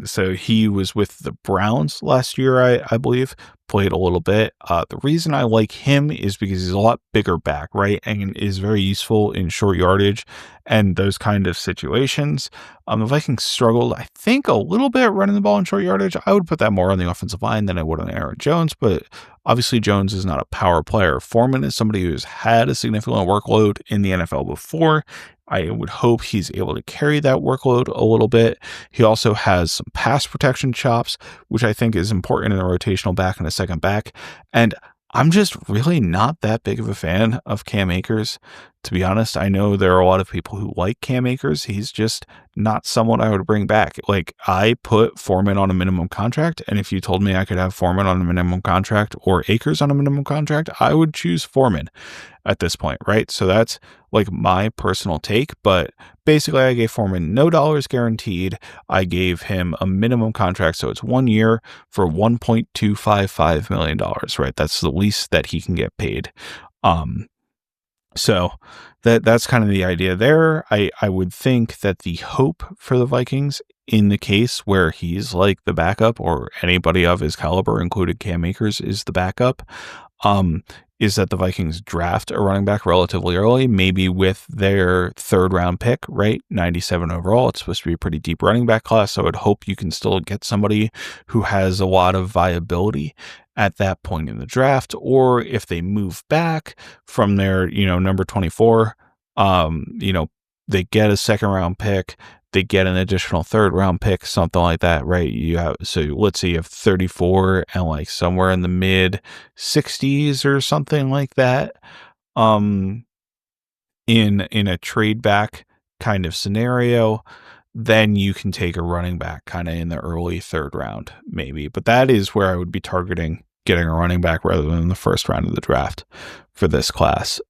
So he was with the Browns last year, I believe, played a little bit. The reason I like him is because he's a lot bigger back, right? And is very useful in short yardage and those kind of situations. The Vikings struggled, I think, a little bit running the ball in short yardage. I would put that more on the offensive line than I would on Aaron Jones, but obviously Jones is not a power player. Foreman is somebody who's had a significant workload in the NFL before. I would hope he's able to carry that workload a little bit. He also has some pass protection chops, which I think is important in a rotational back and a second back. And I'm just really not that big of a fan of Cam Akers, to be honest. I know there are a lot of people who like Cam Akers. He's just not someone I would bring back. Like, I put Foreman on a minimum contract, and if you told me I could have Foreman on a minimum contract or Akers on a minimum contract, I would choose Foreman at this point, right? So that's like my personal take, but basically I gave Foreman no dollars guaranteed. I gave him a minimum contract, so it's 1 year for $1.255 million, right? That's the least that he can get paid. So that's kind of the idea there. I would think that the hope for the Vikings in the case where he's like the backup, or anybody of his caliber, including Cam Akers, is the backup, is that the Vikings draft a running back relatively early, maybe with their third round pick, right? 97 overall. It's supposed to be a pretty deep running back class. So I would hope you can still get somebody who has a lot of viability at that point in the draft. Or if they move back from their, number 24, they get a second round pick, they get an additional third round pick, something like that, right? So let's say you have 34 and like somewhere in the mid 60s or something like that, in a trade back kind of scenario, then you can take a running back kind of in the early third round, maybe. But that is where I would be targeting getting a running back rather than the first round of the draft for this class.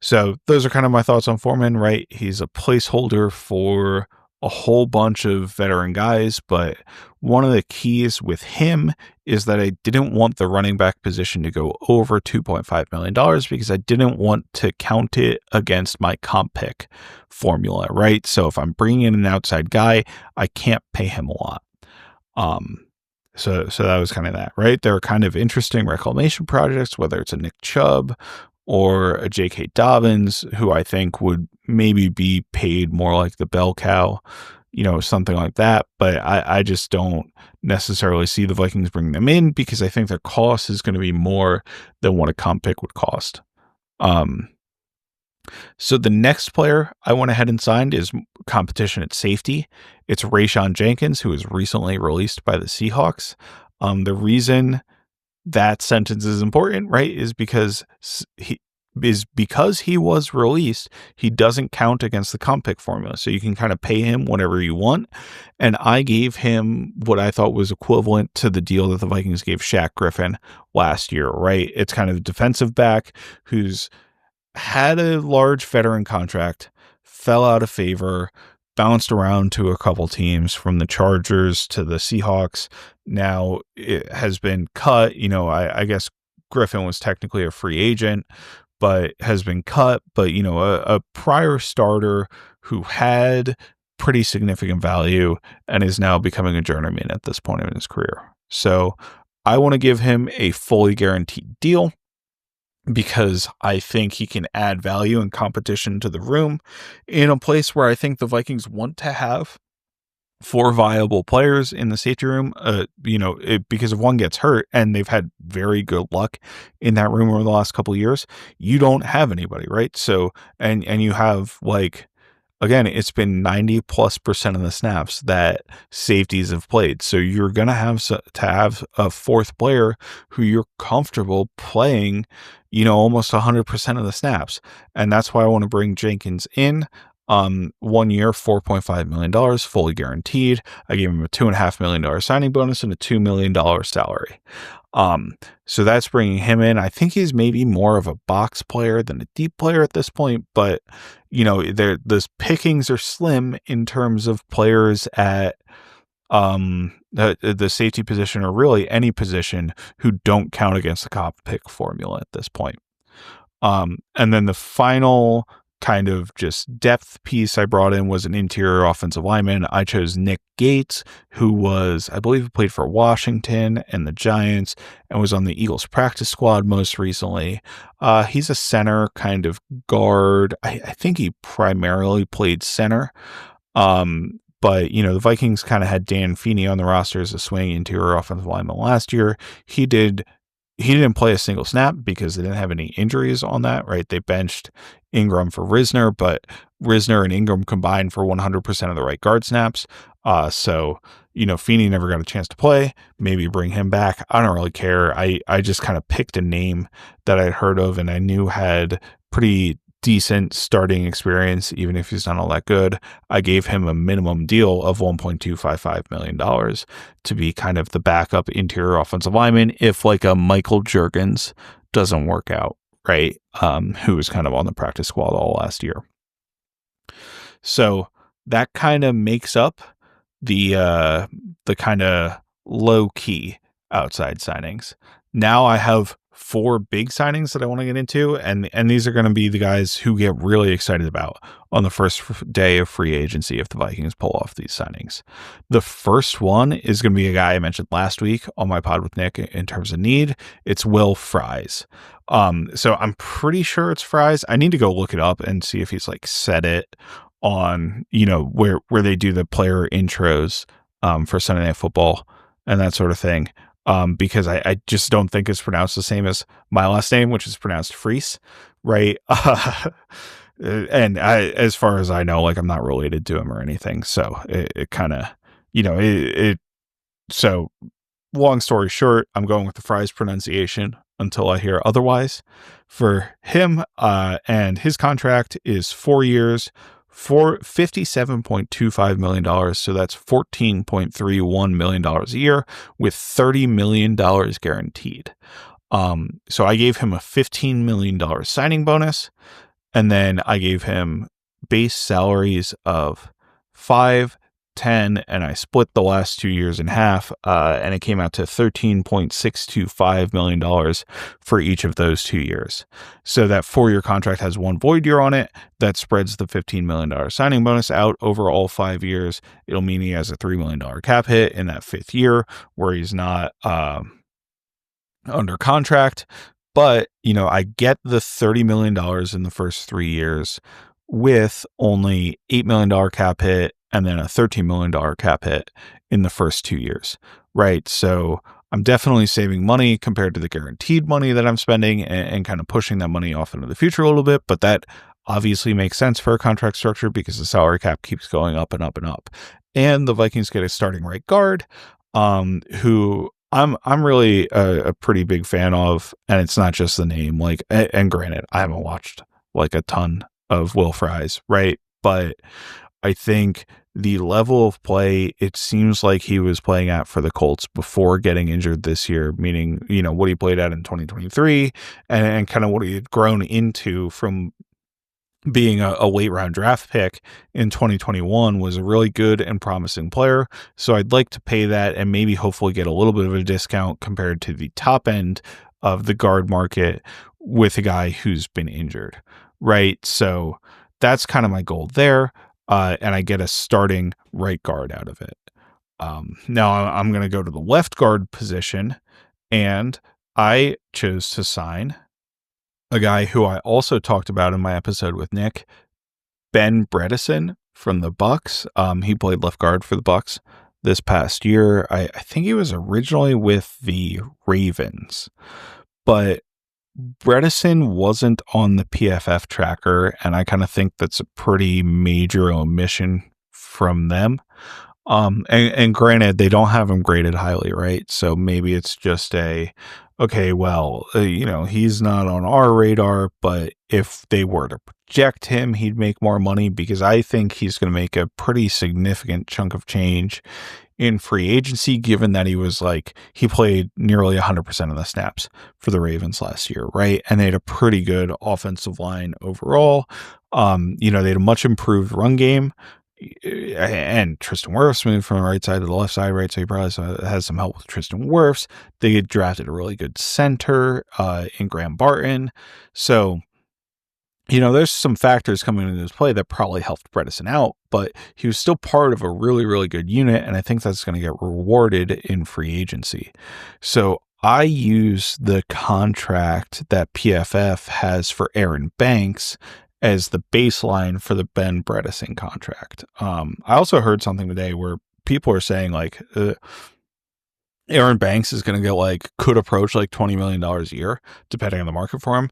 So those are kind of my thoughts on Foreman, right? He's a placeholder for a whole bunch of veteran guys, but one of the keys with him is that I didn't want the running back position to go over $2.5 million because I didn't want to count it against my comp pick formula, right? So if I'm bringing in an outside guy, I can't pay him a lot. So that was kind of that, right? There are kind of interesting reclamation projects, whether it's a Nick Chubb or a J.K. Dobbins, who I think would maybe be paid more like the bell cow, something like that. But I just don't necessarily see the Vikings bringing them in because I think their cost is going to be more than what a comp pick would cost. So the next player I went ahead and signed is competition at safety. It's Rayshon Jenkins, who was recently released by the Seahawks. The reason that sentence is important, right, is because he was released, he doesn't count against the comp pick formula. So you can kind of pay him whatever you want. And I gave him what I thought was equivalent to the deal that the Vikings gave Shaq Griffin last year, right? It's kind of a defensive back who's had a large veteran contract, fell out of favor, bounced around to a couple teams from the Chargers to the Seahawks. Now it has been cut. I guess Griffin was technically a free agent, but has been cut. But, a prior starter who had pretty significant value and is now becoming a journeyman at this point in his career. So I want to give him a fully guaranteed deal because I think he can add value and competition to the room in a place where I think the Vikings want to have 4 viable players in the safety room, because if one gets hurt, and they've had very good luck in that room over the last couple of years, you don't have anybody, right? So, and you have, like, again, it's been 90+% of the snaps that safeties have played. So you're going to have to have a fourth player who you're comfortable playing, almost 100% of the snaps. And that's why I want to bring Jenkins in. 1 year, $4.5 million, fully guaranteed. I gave him a $2.5 million signing bonus and a $2 million salary. So that's bringing him in. I think he's maybe more of a box player than a deep player at this point, but those pickings are slim in terms of players at the safety position, or really any position, who don't count against the comp pick formula at this point. And then the final kind of just depth piece I brought in was an interior offensive lineman. I chose Nick Gates, who was, I believe, played for Washington and the Giants and was on the Eagles practice squad most recently. He's a center kind of guard. I think he primarily played center. But, the Vikings kind of had Dan Feeney on the roster as a swing interior offensive lineman last year. He didn't play a single snap because they didn't have any injuries on that, right? They benched Ingram for Risner, but Risner and Ingram combined for 100% of the right guard snaps. So, Feeney never got a chance to play. Maybe bring him back. I don't really care. I just kind of picked a name that I'd heard of and I knew had pretty decent starting experience, even if he's not all that good. I gave him a minimum deal of $1.255 million to be kind of the backup interior offensive lineman if, like, a Michael Juergens doesn't work out, right? Who was kind of on the practice squad all last year. So that kind of makes up the kind of low key outside signings. Now I have 4 big signings that I want to get into, and these are going to be the guys who get really excited about on the first day of free agency if the Vikings pull off these signings. The first one is going to be a guy I mentioned last week on my pod with Nick in terms of need. It's Will Fries. So I'm pretty sure it's Fries. I need to go look it up and see if he's like said it on, where they do the player intros for Sunday Night Football and that sort of thing. Because I just don't think it's pronounced the same as my last name, which is pronounced Fries, right? And as far as I know, like, I'm not related to him or anything. So it kind of, so long story short, I'm going with the Fries pronunciation until I hear otherwise for him. And his contract is 4 years, for $57.25 million. So that's $14.31 million a year with $30 million guaranteed. So I gave him a $15 million signing bonus, and then I gave him base salaries of 5, 10, and I split the last 2 years in half, and it came out to $13.625 million for each of those 2 years. So that 4-year contract has 1 void year on it. That spreads the $15 million signing bonus out over all 5 years. It'll mean he has a $3 million cap hit in that 5th year where he's not under contract. But, I get the $30 million in the first 3 years with only $8 million cap hit and then a $13 million cap hit in the first 2 years, right? So I'm definitely saving money compared to the guaranteed money that I'm spending and kind of pushing that money off into the future a little bit. But that obviously makes sense for a contract structure because the salary cap keeps going up and up and up. And the Vikings get a starting right guard, who I'm really a pretty big fan of. And it's not just the name, like, and granted, I haven't watched like a ton of Will Fries, right? But I think the level of play, it seems like he was playing at for the Colts before getting injured this year, meaning, what he played at in 2023 and kind of what he had grown into from being a late round draft pick in 2021 was a really good and promising player. So I'd like to pay that and maybe hopefully get a little bit of a discount compared to the top end of the guard market with a guy who's been injured, right? So that's kind of my goal there. And I get a starting right guard out of it. Now I'm going to go to the left guard position, and I chose to sign a guy who I also talked about in my episode with Nick, Ben Bredesen from the Bucks. He played left guard for the Bucks this past year. I think he was originally with the Ravens, but Bredesen wasn't on the PFF tracker, and I kind of think that's a pretty major omission from them. And granted, they don't have him graded highly, right? So maybe it's just okay, well, he's not on our radar, but if they were to project him, he'd make more money, because I think he's going to make a pretty significant chunk of change in free agency, given that he played nearly 100% of the snaps for the Ravens last year, right? And they had a pretty good offensive line overall. They had a much improved run game. And Tristan Wirfs moved from the right side to the left side, right? So he probably has some help with Tristan Wirfs. They had drafted a really good center in Graham Barton. So, there's some factors coming into this play that probably helped Bredesen out, but he was still part of a really, really good unit, and I think that's going to get rewarded in free agency. So I use the contract that PFF has for Aaron Banks as the baseline for the Ben Bredesen contract. I also heard something today where people are saying Aaron Banks is going to could approach $20 million a year, depending on the market for him.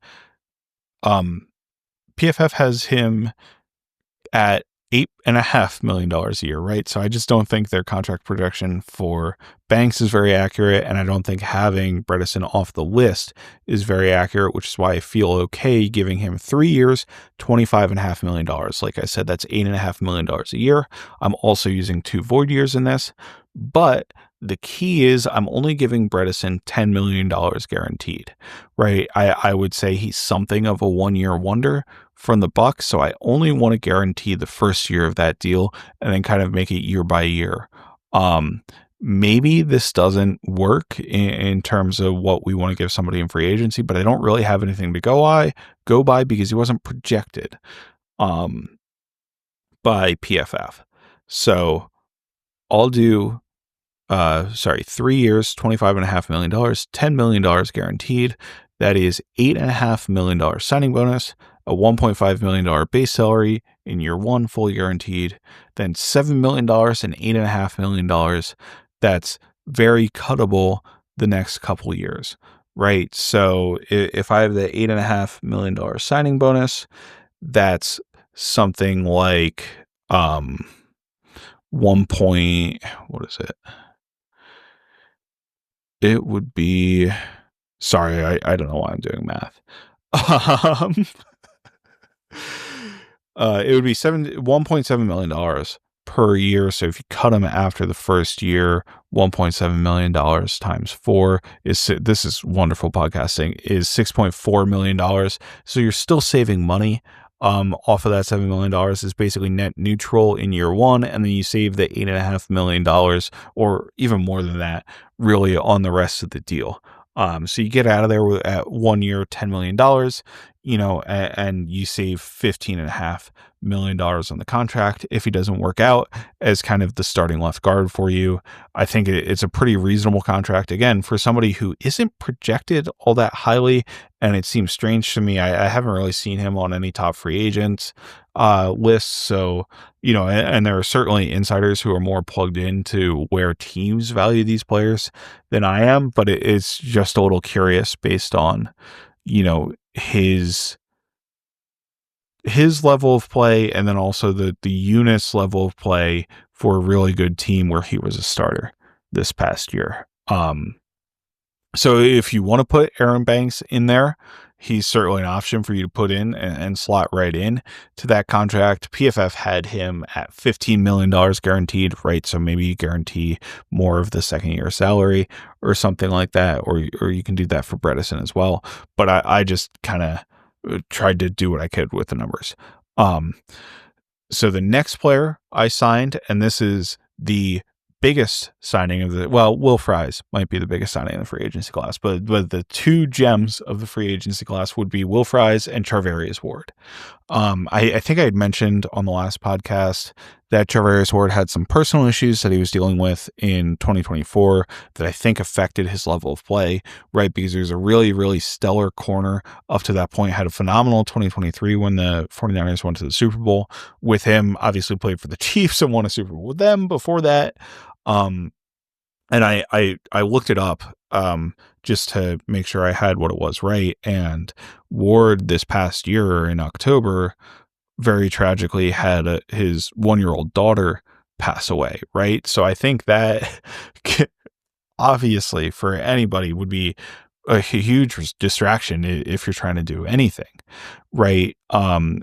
PFF has him at $8.5 million a year, right? So I just don't think their contract projection for Banks is very accurate, and I don't think having Bredesen off the list is very accurate, which is why I feel okay giving him 3 years, $25.5 million. Like I said, that's $8.5 million a year. I'm also using 2 void years in this, but the key is I'm only giving Bredesen $10 million guaranteed, right? I would say he's something of a 1-year wonder from the Bucks, so I only want to guarantee the first year of that deal and then kind of make it year by year. Maybe this doesn't work in terms of what we want to give somebody in free agency, but I don't really have anything to go by because he wasn't projected by PFF. So I'll do 3 years, $25.5 million, $10 million guaranteed. That is $8.5 million signing bonus, a $1.5 million base salary in year 1, fully guaranteed, then $7 million and $8.5 million. That's very cuttable the next couple years, right? So if I have the $8.5 million signing bonus, that's something like what is it? It would be, sorry, I don't know why I'm doing math. It would be $1.7 million per year. So if you cut them after the first year, $1.7 million times 4 this is wonderful podcasting, is $6.4 million. So you're still saving money. Off of that $7 million is basically net neutral in year 1, and then you save the $8.5 million, or even more than that, really on the rest of the deal. So you get out of there at 1 year, $10 million, and you save $15.5 million on the contract if he doesn't work out as kind of the starting left guard for you. I think it's a pretty reasonable contract, again, for somebody who isn't projected all that highly, and it seems strange to me. I haven't really seen him on any top free agents lists. So, and there are certainly insiders who are more plugged into where teams value these players than I am, but it's just a little curious based on, his level of play, and then also the unit's level of play for a really good team where he was a starter this past year. So if you want to put Aaron Banks in there, he's certainly an option for you to put in and slot right in to that contract. PFF had him at $15 million guaranteed, right? So maybe you guarantee more of the second year salary or something like that, or you can do that for Bredesen as well. But I just kind of tried to do what I could with the numbers. So the next player I signed, and this is the biggest signing of Will Fries might be the biggest signing in the free agency class, but the 2 gems of the free agency class would be Will Fries and Charvarius Ward. I think I had mentioned on the last podcast that Charvarius Ward had some personal issues that he was dealing with in 2024 that I think affected his level of play, right? Because he was a really, really stellar corner up to that point, had a phenomenal 2023 when the 49ers went to the Super Bowl with him, obviously played for the Chiefs and won a Super Bowl with them before that. And I looked it up just to make sure I had what it was right. And Ward this past year in October, very tragically had his 1-year-old daughter pass away. Right. So I think that obviously for anybody would be a huge distraction if you're trying to do anything. Right.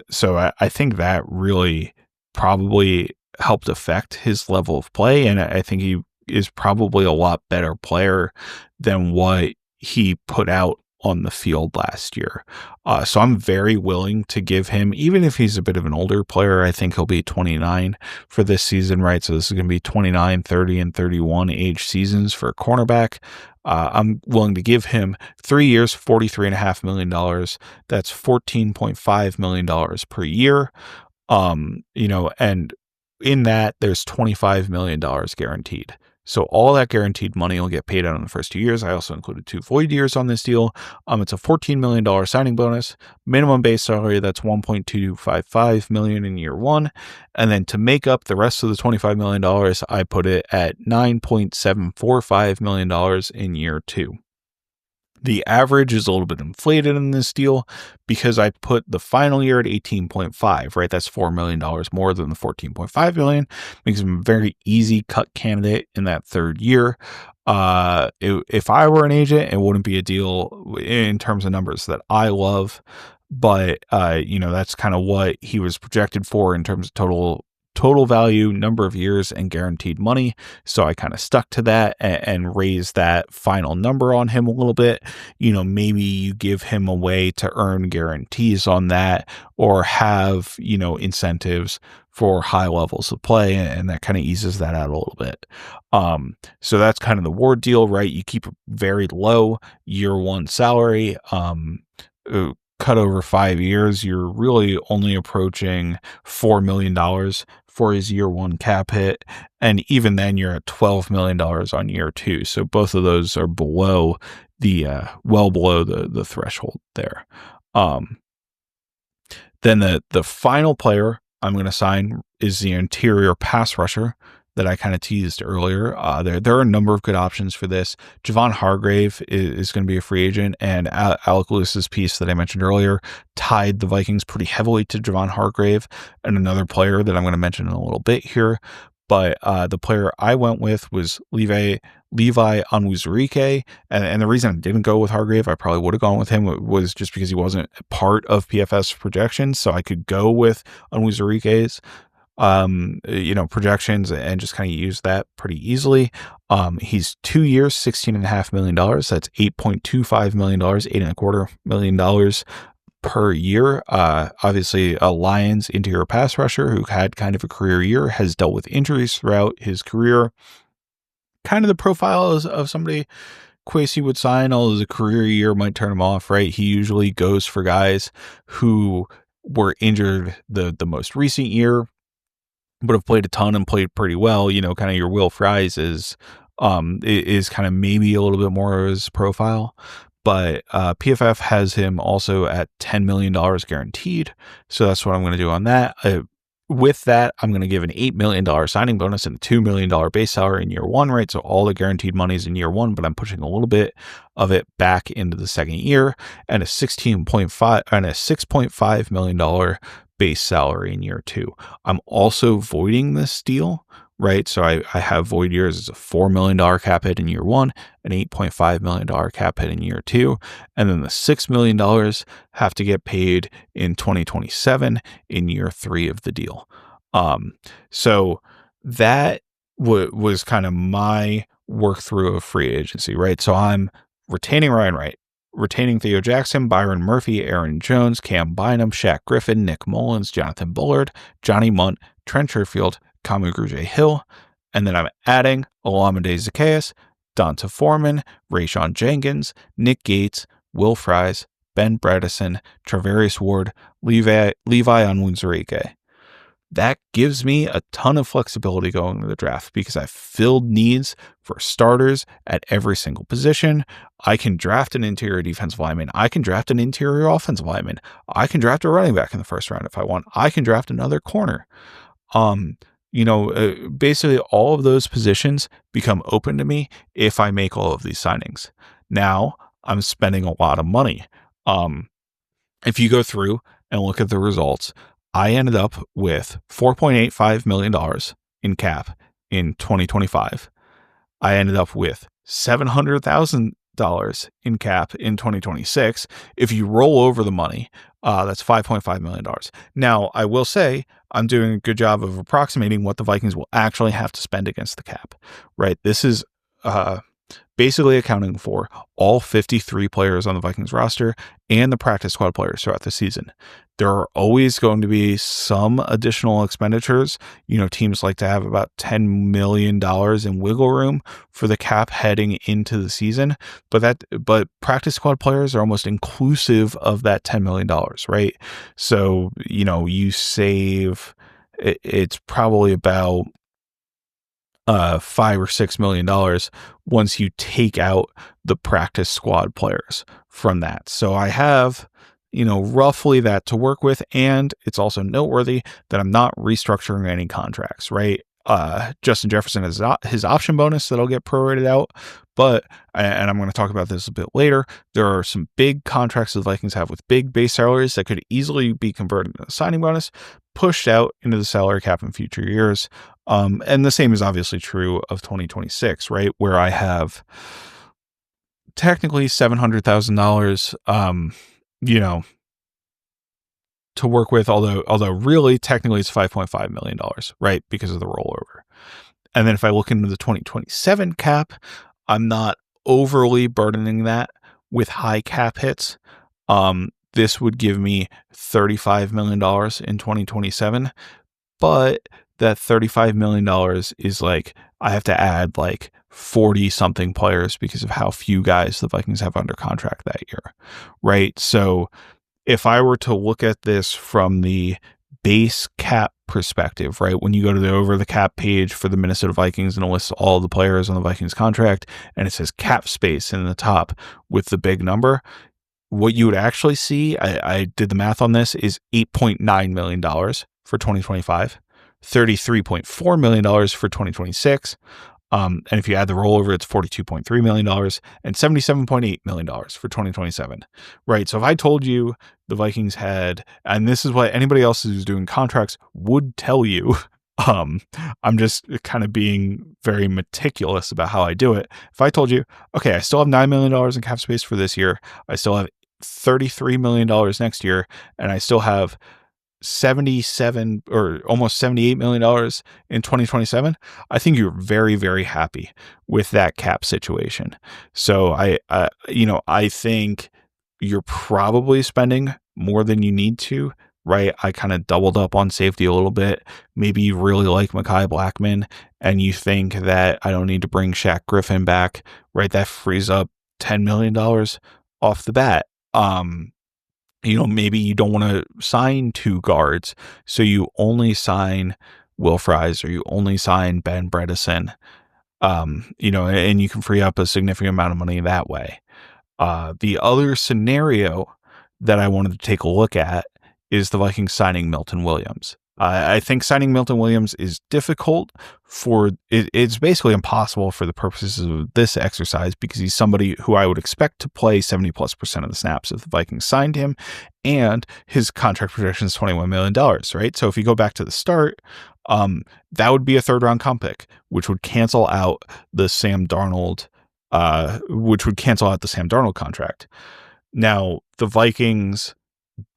So I think that really probably helped affect his level of play. And I think he is probably a lot better player than what he put out on the field last year. So I'm very willing to give him, even if he's a bit of an older player, I think he'll be 29 for this season, right? So this is going to be 29, 30, and 31 age seasons for a cornerback. I'm willing to give him 3 years, $43.5 million. That's $14.5 million per year. And in that, there's $25 million guaranteed. So all that guaranteed money will get paid out in the first 2 years. I also included 2 void years on this deal. It's a $14 million signing bonus, minimum base salary. That's $1.255 million in year 1. And then to make up the rest of the $25 million, I put it at $9.745 million in year 2. The average is a little bit inflated in this deal because I put the final year at 18.5, right? That's $4 million more than the 14.5 million. Makes him a very easy cut candidate in that third year. If I were an agent, it wouldn't be a deal in terms of numbers that I love, but that's kind of what he was projected for in terms of total value, number of years, and guaranteed money. So I kind of stuck to that and raised that final number on him a little bit. Maybe you give him a way to earn guarantees on that or have, incentives for high levels of play. And that kind of eases that out a little bit. So that's kind of the Ward deal, right? You keep a very low year 1 salary. Cut over 5 years, you're really only approaching $4 million for his year 1 cap hit. And even then you're at $12 million on year 2. So both of those are below well below the threshold there. Then the final player I'm going to sign is the interior pass rusher that I kind of teased earlier. There are a number of good options for this. Javon Hargrave is going to be a free agent, and Alec Lewis's piece that I mentioned earlier tied the Vikings pretty heavily to Javon Hargrave and another player that I'm going to mention in a little bit here. But the player I went with was Levi Onwuzurike. And the reason I didn't go with Hargrave, I probably would have gone with him, was just because he wasn't part of PFS projections. So I could go with Onwuzurike's projections and just kind of use that pretty easily. He's 2 years, $16.5 million. That's $8.25 million, $8.25 million per year. Obviously a Lions interior pass rusher who had kind of a career year, has dealt with injuries throughout his career. Kind of the profile of somebody Kwesi would sign, although the career year might turn him off, right? He usually goes for guys who were injured the most recent year, but have played a ton and played pretty well. Kind of your Will Fries is kind of maybe a little bit more of his profile. But PFF has him also at $10 million guaranteed. So that's what I'm going to do on that. With that, I'm going to give an $8 million signing bonus and a $2 million base salary in year 1, right? So all the guaranteed money is in year 1, but I'm pushing a little bit of it back into the second year, and a $6.5 million base salary in year 2. I'm also voiding this deal, right? So I have void years as a $4 million cap hit in year 1, an $8.5 million cap hit in year 2, and then the $6 million have to get paid in 2027 in year 3 of the deal. So that was kind of my work through of free agency, right? So I'm retaining Ryan Wright, retaining Theo Jackson, Byron Murphy, Aaron Jones, Cam Bynum, Shaq Griffin, Nick Mullins, Jonathan Bullard, Johnny Munt, Trent Sherfield, Kamu Grugier-Hill, and then I'm adding Olamide Zaccheaus, Donta Foreman, Rayshawn Jenkins, Nick Gates, Will Fries, Ben Bredesen, Travarius Ward, Levi Onwuzurike. That gives me a ton of flexibility going into the draft because I've filled needs for starters at every single position. I can draft an interior defensive lineman. I can draft an interior offensive lineman. I can draft a running back in the first round if I want. I can draft another corner. Basically all of those positions become open to me if I make all of these signings. Now I'm spending a lot of money. If you go through and look at the results, I ended up with $4.85 million in cap in 2025. I ended up with $700,000 in cap in 2026. If you roll over the money, that's $5.5 million. Now, I will say I'm doing a good job of approximating what the Vikings will actually have to spend against the cap, right? This is basically accounting for all 53 players on the Vikings roster and the practice squad players throughout the season. There are always going to be some additional expenditures. Teams like to have about $10 million in wiggle room for the cap heading into the season, but practice squad players are almost inclusive of that $10 million, right? So, you save, it's probably about $5 or $6 million once you take out the practice squad players from that. So I have, roughly that to work with. And it's also noteworthy that I'm not restructuring any contracts, right? Justin Jefferson has his option bonus that'll get prorated out, and I'm going to talk about this a bit later. There are some big contracts the Vikings have with big base salaries that could easily be converted into a signing bonus, pushed out into the salary cap in future years. And the same is obviously true of 2026, right? Where I have technically $700,000, to work with, although really technically it's $5.5 million, right? Because of the rollover. And then if I look into the 2027 cap, I'm not overly burdening that with high cap hits. This would give me $35 million in 2027, but that $35 million is like, I have to add like 40 something players because of how few guys the Vikings have under contract that year, right? So if I were to look at this from the base cap perspective, right, when you go to the over the cap page for the Minnesota Vikings and it lists all the players on the Vikings contract and it says cap space in the top with the big number, what you would actually see, I did the math on this, is $8.9 million for 2025, $33.4 million for 2026. And if you add the rollover, it's $42.3 million and $77.8 million for 2027, right? So if I told you the Vikings had, and this is what anybody else who's doing contracts would tell you, I'm just kind of being very meticulous about how I do it. If I told you, okay, I still have $9 million in cap space for this year, I still have $33 million next year, and I still have 77 or almost $78 million in 2027, I think you're very, very happy with that cap situation. So I think you're probably spending more than you need to, right? I kind of doubled up on safety a little bit. Maybe you really like Mekhi Blackman and you think that I don't need to bring Shaq Griffin back, right? That frees up $10 million off the bat. Maybe you don't want to sign two guards, so you only sign Will Fries or you only sign Ben Bredesen, and you can free up a significant amount of money that way. The other scenario that I wanted to take a look at is the Vikings signing Milton Williams. I think signing Milton Williams is difficult it's basically impossible for the purposes of this exercise because he's somebody who I would expect to play 70+% of the snaps if the Vikings signed him, and his contract projection is $21 million, right? So if you go back to the start, that would be a third round comp pick, which would cancel out the Sam Darnold contract. Now, the Vikings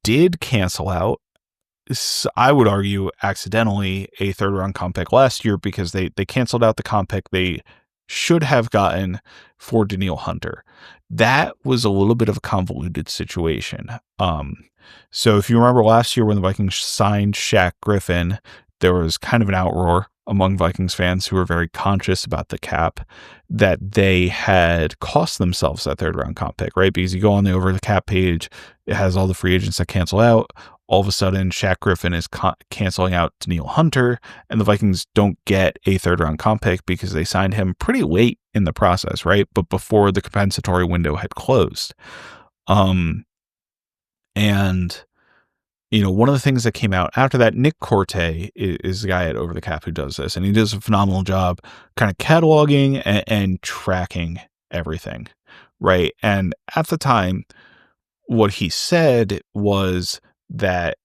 did cancel out, I would argue, accidentally, a third round comp pick last year because they canceled out the comp pick they should have gotten for Danielle Hunter. That was a little bit of a convoluted situation. So if you remember last year when the Vikings signed Shaq Griffin, there was kind of an outroar among Vikings fans who were very conscious about the cap that they had cost themselves that third round comp pick, right? Because you go on the over the cap page, it has all the free agents that cancel out. All of a sudden, Shaq Griffin is canceling out Danielle Hunter, and the Vikings don't get a third round comp pick because they signed him pretty late in the process, right? But before the compensatory window had closed. And one of the things that came out after that, Nick Corte is the guy at Over the Cap who does this, and he does a phenomenal job kind of cataloging and tracking everything, right? And at the time, what he said was that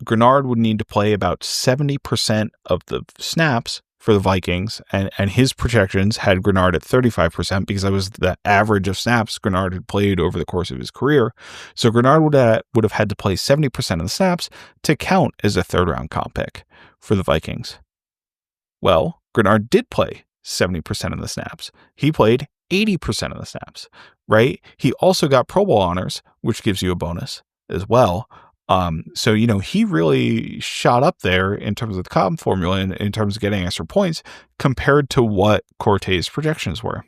Grenard would need to play about 70% of the snaps for the Vikings, and his projections had Grenard at 35% because that was the average of snaps Grenard had played over the course of his career. So Grenard would have had to play 70% of the snaps to count as a third round comp pick for the Vikings. Well, Grenard did play 70% of the snaps. He played 80% of the snaps, right? He also got Pro Bowl honors, which gives you a bonus as well. So, he really shot up there in terms of the comp formula and in terms of getting extra points compared to what Corte's projections were.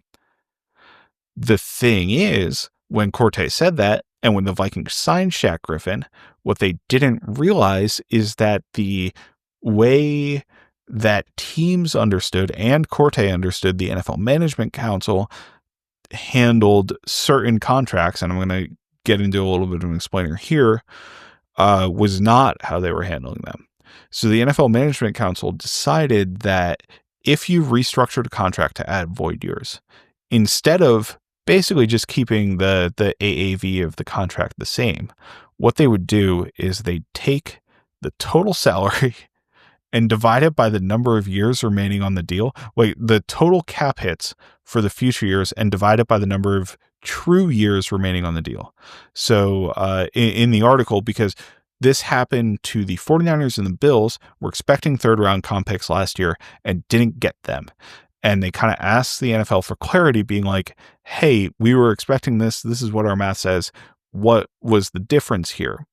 The thing is, when Corte said that, and when the Vikings signed Shaq Griffin, what they didn't realize is that the way that teams understood and Corte understood the NFL Management Council handled certain contracts, and I'm going to get into a little bit of an explainer here, was not how they were handling them. So the NFL Management Council decided that if you restructured a contract to add void years, instead of basically just keeping the AAV of the contract the same, what they would do is they'd take the total salary and divide it by the number of years remaining on the deal, like the total cap hits for the future years, and divide it by the number of true years remaining on the deal. So in the article, because this happened to the 49ers and the Bills, were expecting third round comp picks last year and didn't get them. And they kind of asked the NFL for clarity, being like, hey, we were expecting this. This is what our math says. What was the difference here?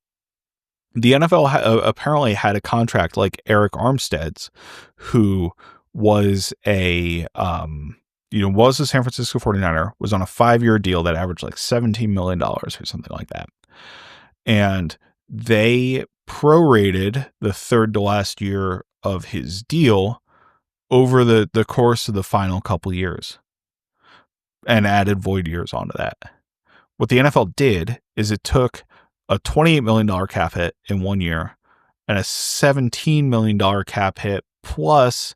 The NFL apparently had a contract like Eric Armstead's, who was was a San Francisco 49er, was on a 5-year deal that averaged like $17 million or something like that. And they prorated the third to last year of his deal over the course of the final couple years and added void years onto that. What the NFL did is it took a $28 million cap hit in 1 year and a $17 million cap hit plus,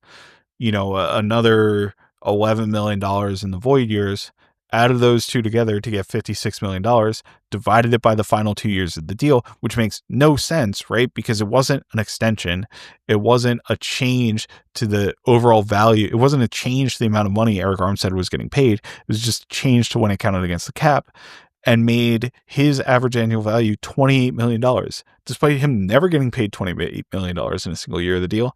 another $11 million in the void years, added those two together to get $56 million, divided it by the final 2 years of the deal, which makes no sense, right? Because it wasn't an extension. It wasn't a change to the overall value. It wasn't a change to the amount of money Eric Armstead was getting paid. It was just a change to when it counted against the cap, and made his average annual value $28 million, despite him never getting paid $28 million in a single year of the deal.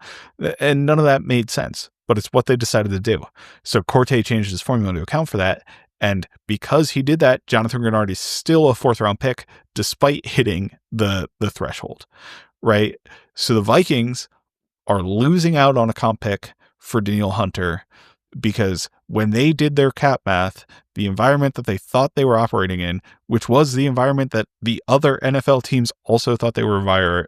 And none of that made sense, but it's what they decided to do. So Corte changed his formula to account for that. And because he did that, Jonathan Grenard is still a 4th round pick, despite hitting the threshold, right? So the Vikings are losing out on a comp pick for Danielle Hunter because when they did their cap math, the environment that they thought they were operating in, which was the environment that the other NFL teams also thought they were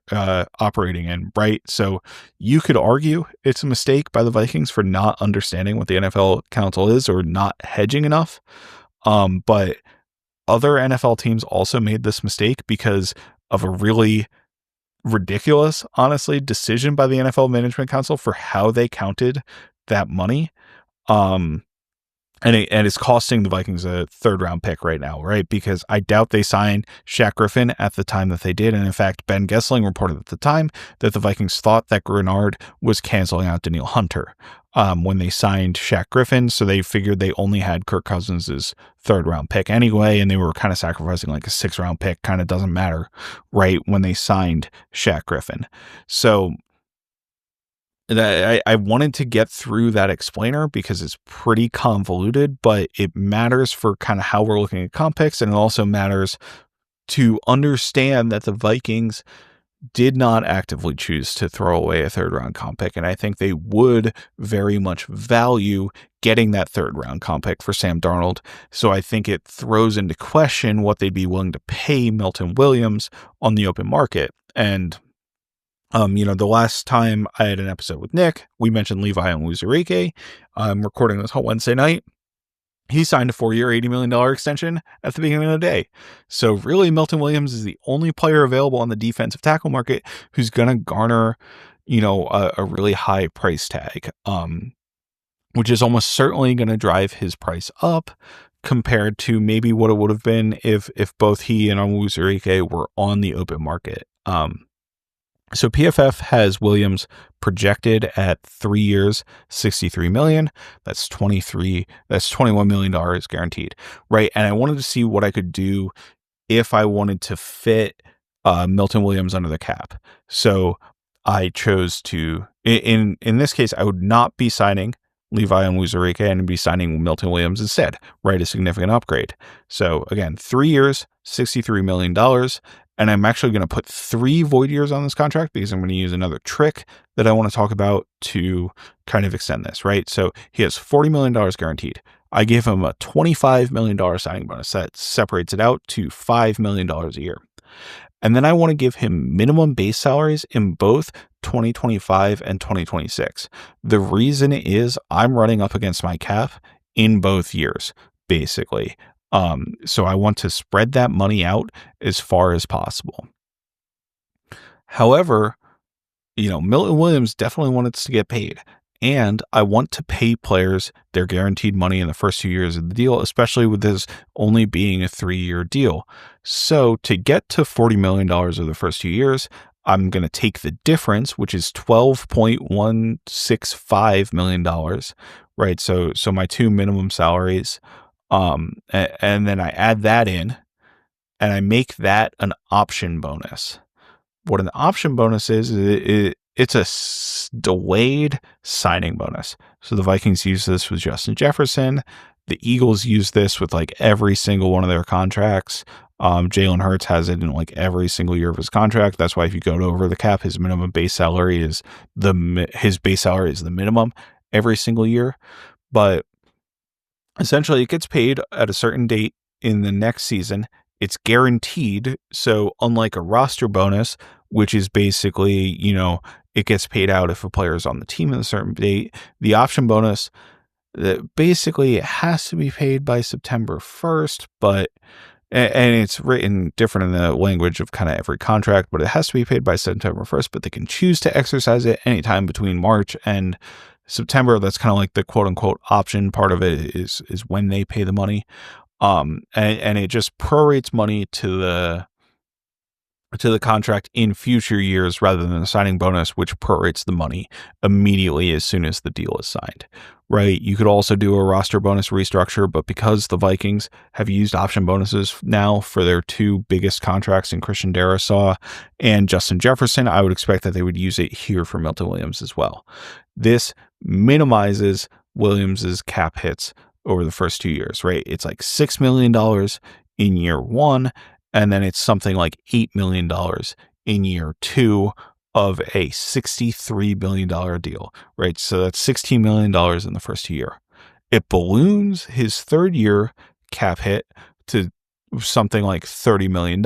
operating in, right? So you could argue it's a mistake by the Vikings for not understanding what the NFL Council is or not hedging enough. But other NFL teams also made this mistake because of a really ridiculous, honestly, decision by the NFL Management Council for how they counted that money. And it's costing the Vikings a 3rd round pick right now, right? Because I doubt they signed Shaq Griffin at the time that they did. And in fact, Ben Gessling reported at the time that the Vikings thought that Grenard was canceling out Danielle Hunter when they signed Shaq Griffin. So they figured they only had Kirk Cousins' 3rd round pick anyway. And they were kind of sacrificing like a 6th round pick. Kind of doesn't matter, right? When they signed Shaq Griffin. So I wanted to get through that explainer because it's pretty convoluted, but it matters for kind of how we're looking at comp picks, and it also matters to understand that the Vikings did not actively choose to throw away a third round comp pick. And I think they would very much value getting that third round comp pick for Sam Darnold. So I think it throws into question what they'd be willing to pay Milton Williams on the open market. And, the last time I had an episode with Nick, we mentioned Levi Onwuzurike. I'm recording this whole Wednesday night. He signed a 4-year, $80 million extension at the beginning of the day. So really, Milton Williams is the only player available on the defensive tackle market who's going to garner, a really high price tag, which is almost certainly going to drive his price up compared to maybe what it would have been if both he and Onwuzurike were on the open market. So PFF has Williams projected at 3 years, $63 million. That's $21 million guaranteed, right? And I wanted to see what I could do if I wanted to fit Milton Williams under the cap. So I chose to, in this case, I would not be signing Levi Onwuzurike and be signing Milton Williams instead, right? A significant upgrade. So again, 3 years, $63 million. And I'm actually going to put 3 void years on this contract because I'm going to use another trick that I want to talk about to kind of extend this, right? So he has $40 million guaranteed. I gave him a $25 million signing bonus that separates it out to $5 million a year. And then I want to give him minimum base salaries in both 2025 and 2026. The reason is I'm running up against my cap in both years, basically. So I want to spread that money out as far as possible. However, Milton Williams definitely wants to get paid, and I want to pay players their guaranteed money in the first 2 years of the deal, especially with this only being a 3-year deal. So to get to $40 million over the first 2 years, I'm going to take the difference, which is $12.165 million, right? So my 2 minimum salaries. And then I add that in and I make that an option bonus. What an option bonus is it's a delayed signing bonus. So the Vikings use this with Justin Jefferson. The Eagles use this with like every single one of their contracts. Jalen Hurts has it in like every single year of his contract. That's why if you go over the cap, his base salary is the minimum every single year. But essentially, it gets paid at a certain date in the next season. It's guaranteed. So unlike a roster bonus, which is basically, it gets paid out if a player is on the team at a certain date, the option bonus, basically it has to be paid by September 1st, and it's written different in the language of kind of every contract, but it has to be paid by September 1st, but they can choose to exercise it anytime between March and September. That's kind of like the quote unquote option part of it is when they pay the money. And it just prorates money to the contract in future years rather than a signing bonus, which prorates the money immediately as soon as the deal is signed, right? You could also do a roster bonus restructure, but because the Vikings have used option bonuses now for their 2 biggest contracts in Christian Darrisaw and Justin Jefferson, I would expect that they would use it here for Milton Williams as well. This minimizes Williams's cap hits over the first 2 years, right? It's like $6 million in year 1, and then it's something like $8 million in year 2 of a $63 billion deal, right? So that's $16 million in the first year. It balloons his 3rd year cap hit to something like $30 million,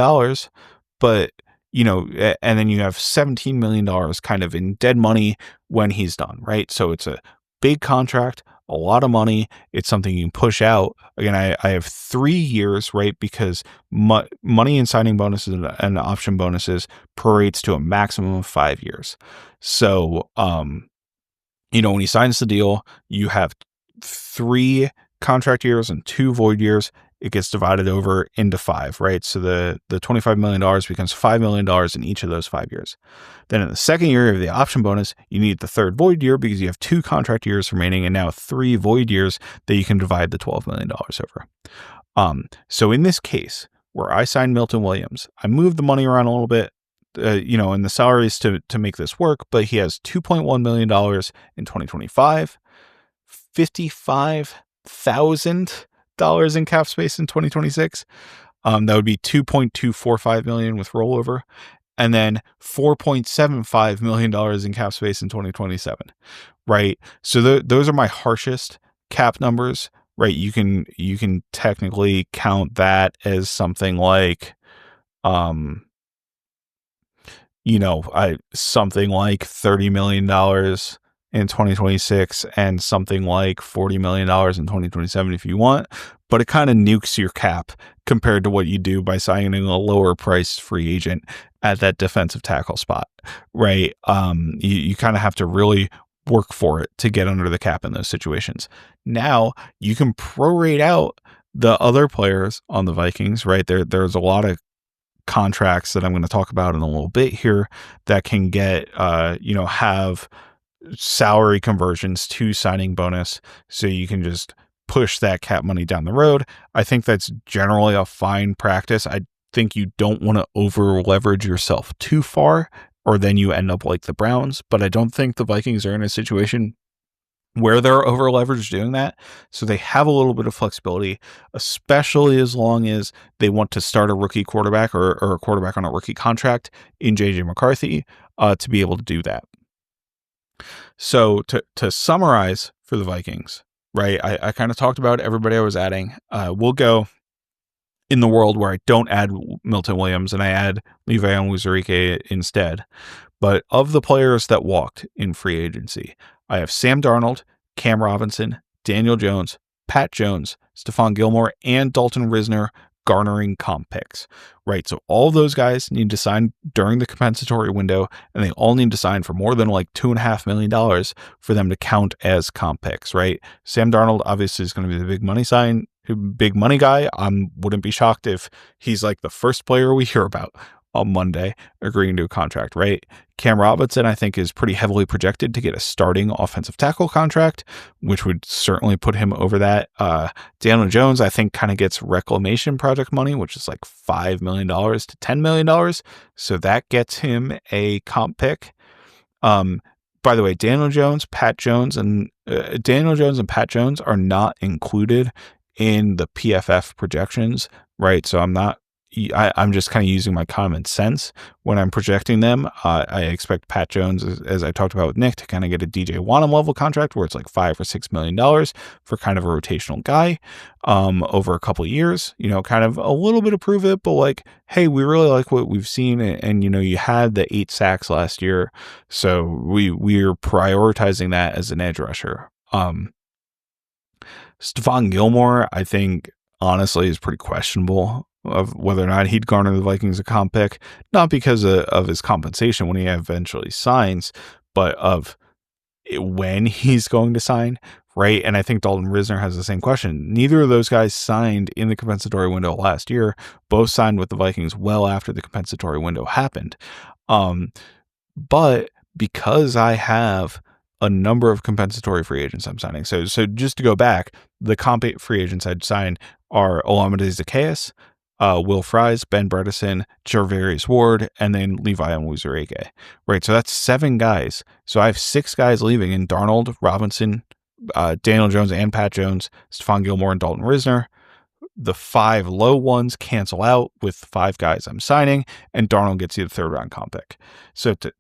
but and then you have $17 million kind of in dead money when he's done, right? So it's a big contract, a lot of money. It's something you can push out. Again, I have 3 years, right? Because money in signing bonuses and option bonuses prorates to a maximum of 5 years. So, when he signs the deal, you have 3 contract years and 2 void years. It gets divided over into 5, right? So the $25 million becomes $5 million in each of those 5 years. Then in the second year of the option bonus, you need the 3rd void year because you have 2 contract years remaining and now 3 void years that you can divide the $12 million over. So in this case, where I signed Milton Williams, I moved the money around a little bit, in the salaries to make this work, but he has $2.1 million in 2025, $55,000 in cap space in 2026. That would be $2.245 million with rollover. and then $4.75 million in cap space in 2027, right? So those are my harshest cap numbers, right? You can technically count that as something like, something like $30 million in 2026 and something like $40 million in 2027 if you want, but it kind of nukes your cap compared to what you do by signing a lower priced free agent at that defensive tackle spot, right? You kind of have to really work for it to get under the cap in those situations. Now you can prorate out the other players on the Vikings, right? There's a lot of contracts that I'm going to talk about in a little bit here that can get, have salary conversions to signing bonus. So you can just push that cap money down the road. I think that's generally a fine practice. I think you don't want to over leverage yourself too far, or then you end up like the Browns. But I don't think the Vikings are in a situation where they're over leveraged doing that. So they have a little bit of flexibility, especially as long as they want to start a rookie quarterback or a quarterback on a rookie contract in JJ McCarthy to be able to do that. So to summarize for the Vikings, right, I kind of talked about everybody I was adding. We'll go in the world where I don't add Milton Williams and I add Levi Onwuzurike instead. But of the players that walked in free agency, I have Sam Darnold, Cam Robinson, Daniel Jones, Pat Jones, Stephon Gilmore, and Dalton Risner garnering comp picks, right? So all those guys need to sign during the compensatory window, and they all need to sign for more than like $2.5 million for them to count as comp picks, right? Sam Darnold obviously is going to be the big money guy. I wouldn't be shocked if he's like the first player we hear about on Monday agreeing to a contract, right? Cam Robinson, I think, is pretty heavily projected to get a starting offensive tackle contract, which would certainly put him over that. Daniel Jones, I think, kind of gets reclamation project money, which is like $5 million to $10 million. So that gets him a comp pick. By the way, Daniel Jones, and Pat Jones are not included in the PFF projections, right? So I'm just kind of using my common sense when I'm projecting them. I expect Pat Jones, as I talked about with Nick, to kind of get a DJ Wanham level contract where it's like $5 or $6 million for kind of a rotational guy over a couple of years, kind of a little bit of prove it, but like, hey, we really like what we've seen. And you had the 8 sacks last year. So we're prioritizing that as an edge rusher. Stephon Gilmore, I think, honestly, is pretty questionable of whether or not he'd garner the Vikings a comp pick, not because of his compensation when he eventually signs, but of when he's going to sign, right? And I think Dalton Risner has the same question. Neither of those guys signed in the compensatory window last year. Both signed with the Vikings well after the compensatory window happened. But because I have a number of compensatory free agents I'm signing, so just to go back, the comp free agents I'd sign are Olamide Zaccheaus, Will Fries, Ben Bredesen, Charvarius Ward, and then Levi Onwuzurike, right? So that's 7 guys. So I have 6 guys leaving in Darnold, Robinson, Daniel Jones, and Pat Jones, Stephon Gilmore, and Dalton Risner. The 5 low ones cancel out with 5 guys I'm signing, and Darnold gets you the 3rd round comp pick. So to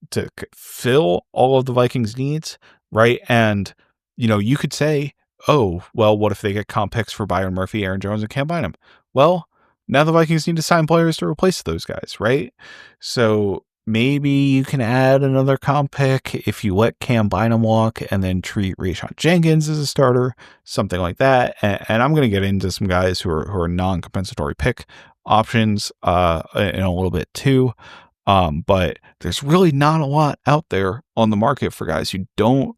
fill all of the Vikings' needs, right? And, you could say, oh, well, what if they get comp picks for Byron Murphy, Aaron Jones, and Cam Bynum? Well, now the Vikings need to sign players to replace those guys, right? So maybe you can add another comp pick if you let Cam Bynum walk and then treat Rayshon Jenkins as a starter, something like that. And I'm going to get into some guys who are non-compensatory pick options in a little bit too. But there's really not a lot out there on the market for guys who don't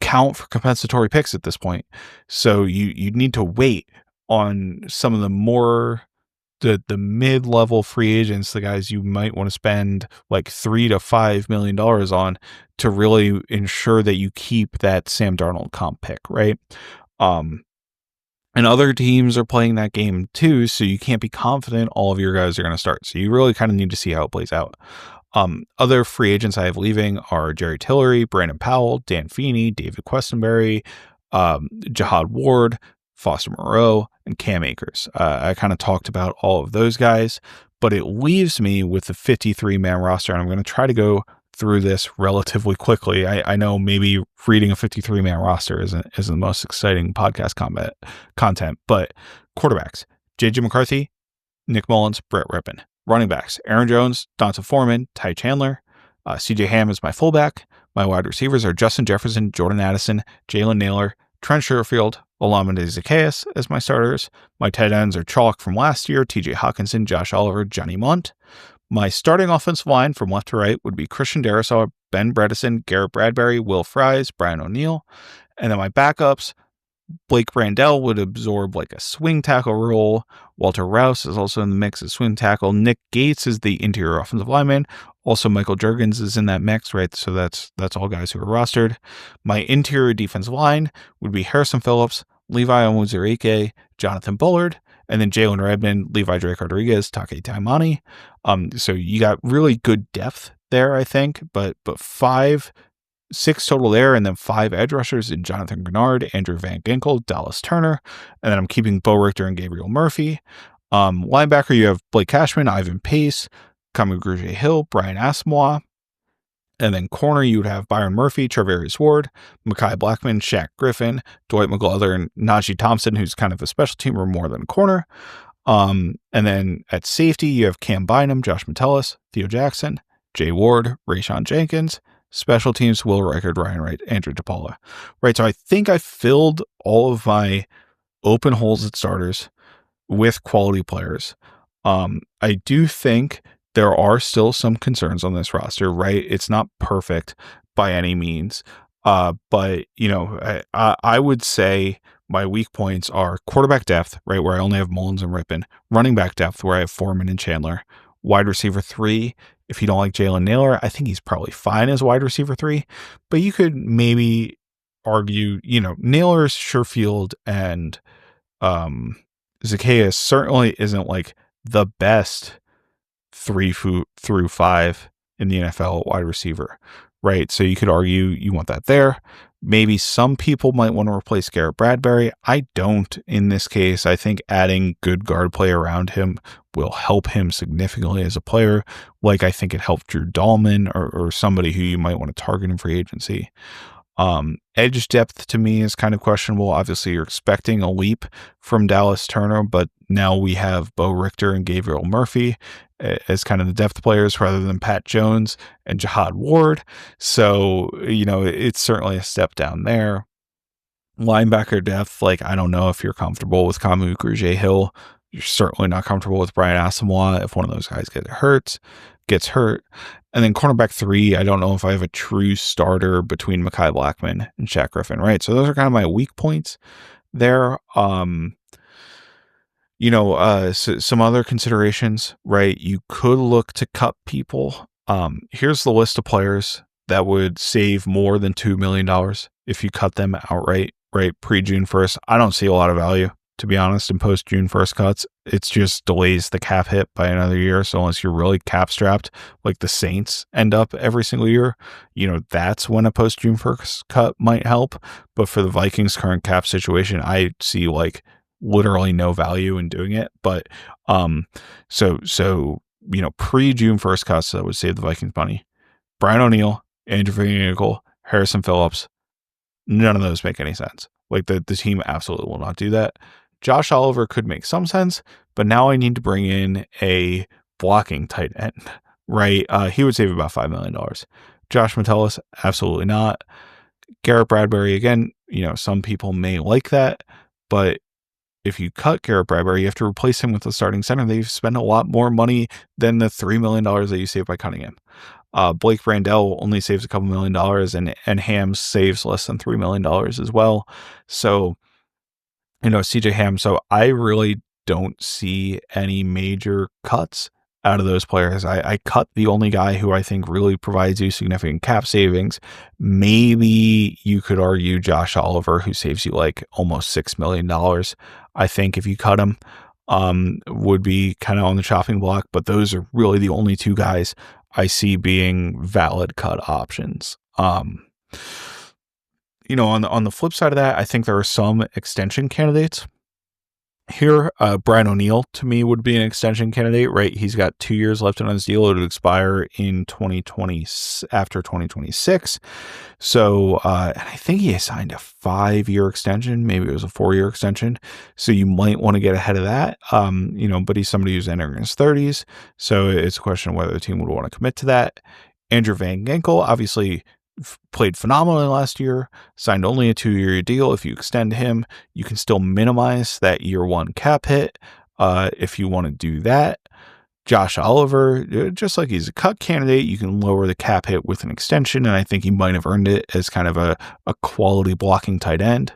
count for compensatory picks at this point. So you need to wait on some of the more the mid-level free agents, the guys you might want to spend like $3 to $5 million on to really ensure that you keep that Sam Darnold comp pick, right? And other teams are playing that game too, so you can't be confident all of your guys are going to start. So you really kind of need to see how it plays out. Other free agents I have leaving are Jerry Tillery, Brandon Powell, Dan Feeney, David Questenberry, Jahad Ward, Foster Moreau, and Cam Akers. I kind of talked about all of those guys, but it leaves me with the 53-man roster, and I'm going to try to go through this relatively quickly. I know maybe reading a 53-man roster isn't the most exciting podcast content, but quarterbacks, J.J. McCarthy, Nick Mullins, Brett Rippon. Running backs, Aaron Jones, Donta Foreman, Ty Chandler. C.J. Ham is my fullback. My wide receivers are Justin Jefferson, Jordan Addison, Jalen Nailor, Trent Sherfield, Olamide Zaccheaus as my starters. My tight ends are chalk from last year, T.J. Hawkinson, Josh Oliver, Johnny Munt. My starting offensive line from left to right would be Christian Darrisaw, Ben Bredesen, Garrett Bradbury, Will Fries, Brian O'Neill. And then my backups, Blake Brandel would absorb like a swing tackle role. Walter Rouse is also in the mix as swing tackle. Nick Gates is the interior offensive lineman. Also, Michael Juergens is in that mix, right? So that's all guys who are rostered. My interior defensive line would be Harrison Phillips, Levi Onwuzurike, Jonathan Bullard, and then Jalen Redmond, Levi Drake Rodriguez, Take Taimani. So you got really good depth there, I think, but 6 total there, and then 5 edge rushers in Jonathan Grenard, Andrew Van Ginkel, Dallas Turner, and then I'm keeping Bo Richter and Gabriel Murphy. Linebacker, you have Blake Cashman, Ivan Pace, Kamu Grugier-Hill, Brian Asamoah. And then corner, you would have Byron Murphy, Travarius Ward, Mekhi Blackman, Shaq Griffin, Dwight McGlothern, and Najee Thompson, who's kind of a special teamer more than a corner. And then at safety, you have Cam Bynum, Josh Metellus, Theo Jackson, Jay Ward, Rayshawn Jenkins. Special teams, Will Reichard, Ryan Wright, Andrew DePaula. Right, so I think I filled all of my open holes at starters with quality players. I do think there are still some concerns on this roster, right? It's not perfect by any means. But, you know, I would say my weak points are quarterback depth, right, where I only have Mullins and Rippon. Running back depth, where I have Foreman and Chandler. Wide receiver 3, if you don't like Jalen Nailor, I think he's probably fine as wide receiver 3. But you could maybe argue, you know, Nailor, Sherfield, and Zaccheaus certainly isn't like the best 3 through 5 in the NFL wide receiver, right? So you could argue you want that there. Maybe some people might want to replace Garrett Bradbury. I don't in this case. I think adding good guard play around him will help him significantly as a player, like I think it helped Drew Dahlman or somebody who you might want to target in free agency. Edge depth to me is kind of questionable. Obviously, you're expecting a leap from Dallas Turner, but now we have Bo Richter and Gabriel Murphy as kind of the depth players rather than Pat Jones and Jihad Ward. So, you know, it's certainly a step down there. Linebacker depth, like, I don't know if you're comfortable with Kamu Grugier-Hill. You're certainly not comfortable with Brian Asamoah if one of those guys gets hurt. And then cornerback 3, I don't know if I have a true starter between Mekhi Blackman and Shaq Griffin, right? So those are kind of my weak points there. So some other considerations, right? You could look to cut people. Here's the list of players that would save more than $2 million if you cut them outright, right? Pre-June 1st. I don't see a lot of value, to be honest, in post-June 1st cuts. It's just delays the cap hit by another year. So unless you're really cap strapped, like the Saints end up every single year, you know, that's when a post-June 1st cut might help. But for the Vikings' current cap situation, I see like literally no value in doing it. But so you know, pre-June 1st cuts that would save the Vikings money. Brian O'Neill, Andrew Van Ginkel, Harrison Phillips, none of those make any sense. Like the team absolutely will not do that. Josh Oliver could make some sense, but now I need to bring in a blocking tight end, right? He would save about $5 million. Josh Metellus, absolutely not. Garrett Bradbury, again, you know, some people may like that, but if you cut Garrett Bradbury, you have to replace him with a starting center. They've spent a lot more money than the $3 million that you save by cutting him. Blake Brandel only saves a couple $1 million, and Ham saves less than $3 million as well. So, you know, CJ Ham. So I really don't see any major cuts out of those players. I cut the only guy who I think really provides you significant cap savings. Maybe you could argue Josh Oliver, who saves you like almost $6 million. I think if you cut him, would be kind of on the chopping block, but those are really the only 2 guys I see being valid cut options. You know, on the flip side of that, I think there are some extension candidates. Here, Brian O'Neill to me would be an extension candidate, right? He's got 2 years left on his deal. It would expire in 2020 after 2026. So, and I think he signed a 5-year extension. Maybe it was a 4-year extension. So you might want to get ahead of that. But he's somebody who's entering his 30s. So it's a question of whether the team would want to commit to that. Andrew Van Ginkel, obviously played phenomenally last year, signed only a 2-year deal. If you extend him, you can still minimize that year one cap hit if you want to do that. Josh Oliver, just like he's a cut candidate, you can lower the cap hit with an extension, and I think he might have earned it as kind of a quality blocking tight end.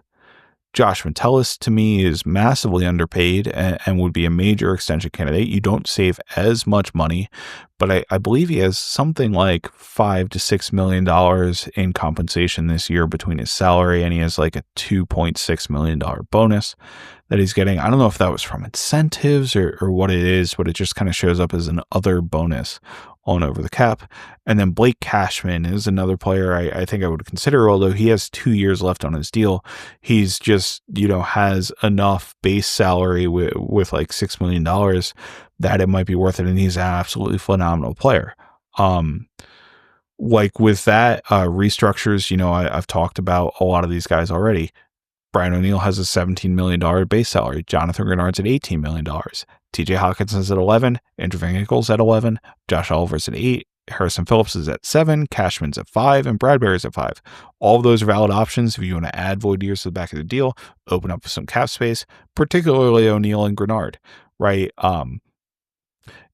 Josh Metellus, to me, is massively underpaid and would be a major extension candidate. You don't save as much money, but I believe he has something like $5 to $6 million in compensation this year between his salary, and he has like a $2.6 million bonus that he's getting. I don't know if that was from incentives or what it is, but it just kind of shows up as an other bonus on over the cap. And then Blake Cashman is another player I think I would consider, although he has 2 years left on his deal. He's just, has enough base salary with like $6 million that it might be worth it. And he's an absolutely phenomenal player. Like with that, restructures, I've talked about a lot of these guys already. Brian O'Neill has a $17 million base salary. Jonathan Grenard's at $18 million. TJ Hawkinson's at 11. Andrew Van Ginkel's at 11. Josh Oliver's at 8. Harrison Phillips is at 7. Cashman's at 5. And Bradbury's at 5. All of those are valid options if you want to add void years to the back of the deal, open up some cap space, particularly O'Neill and Grenard, right?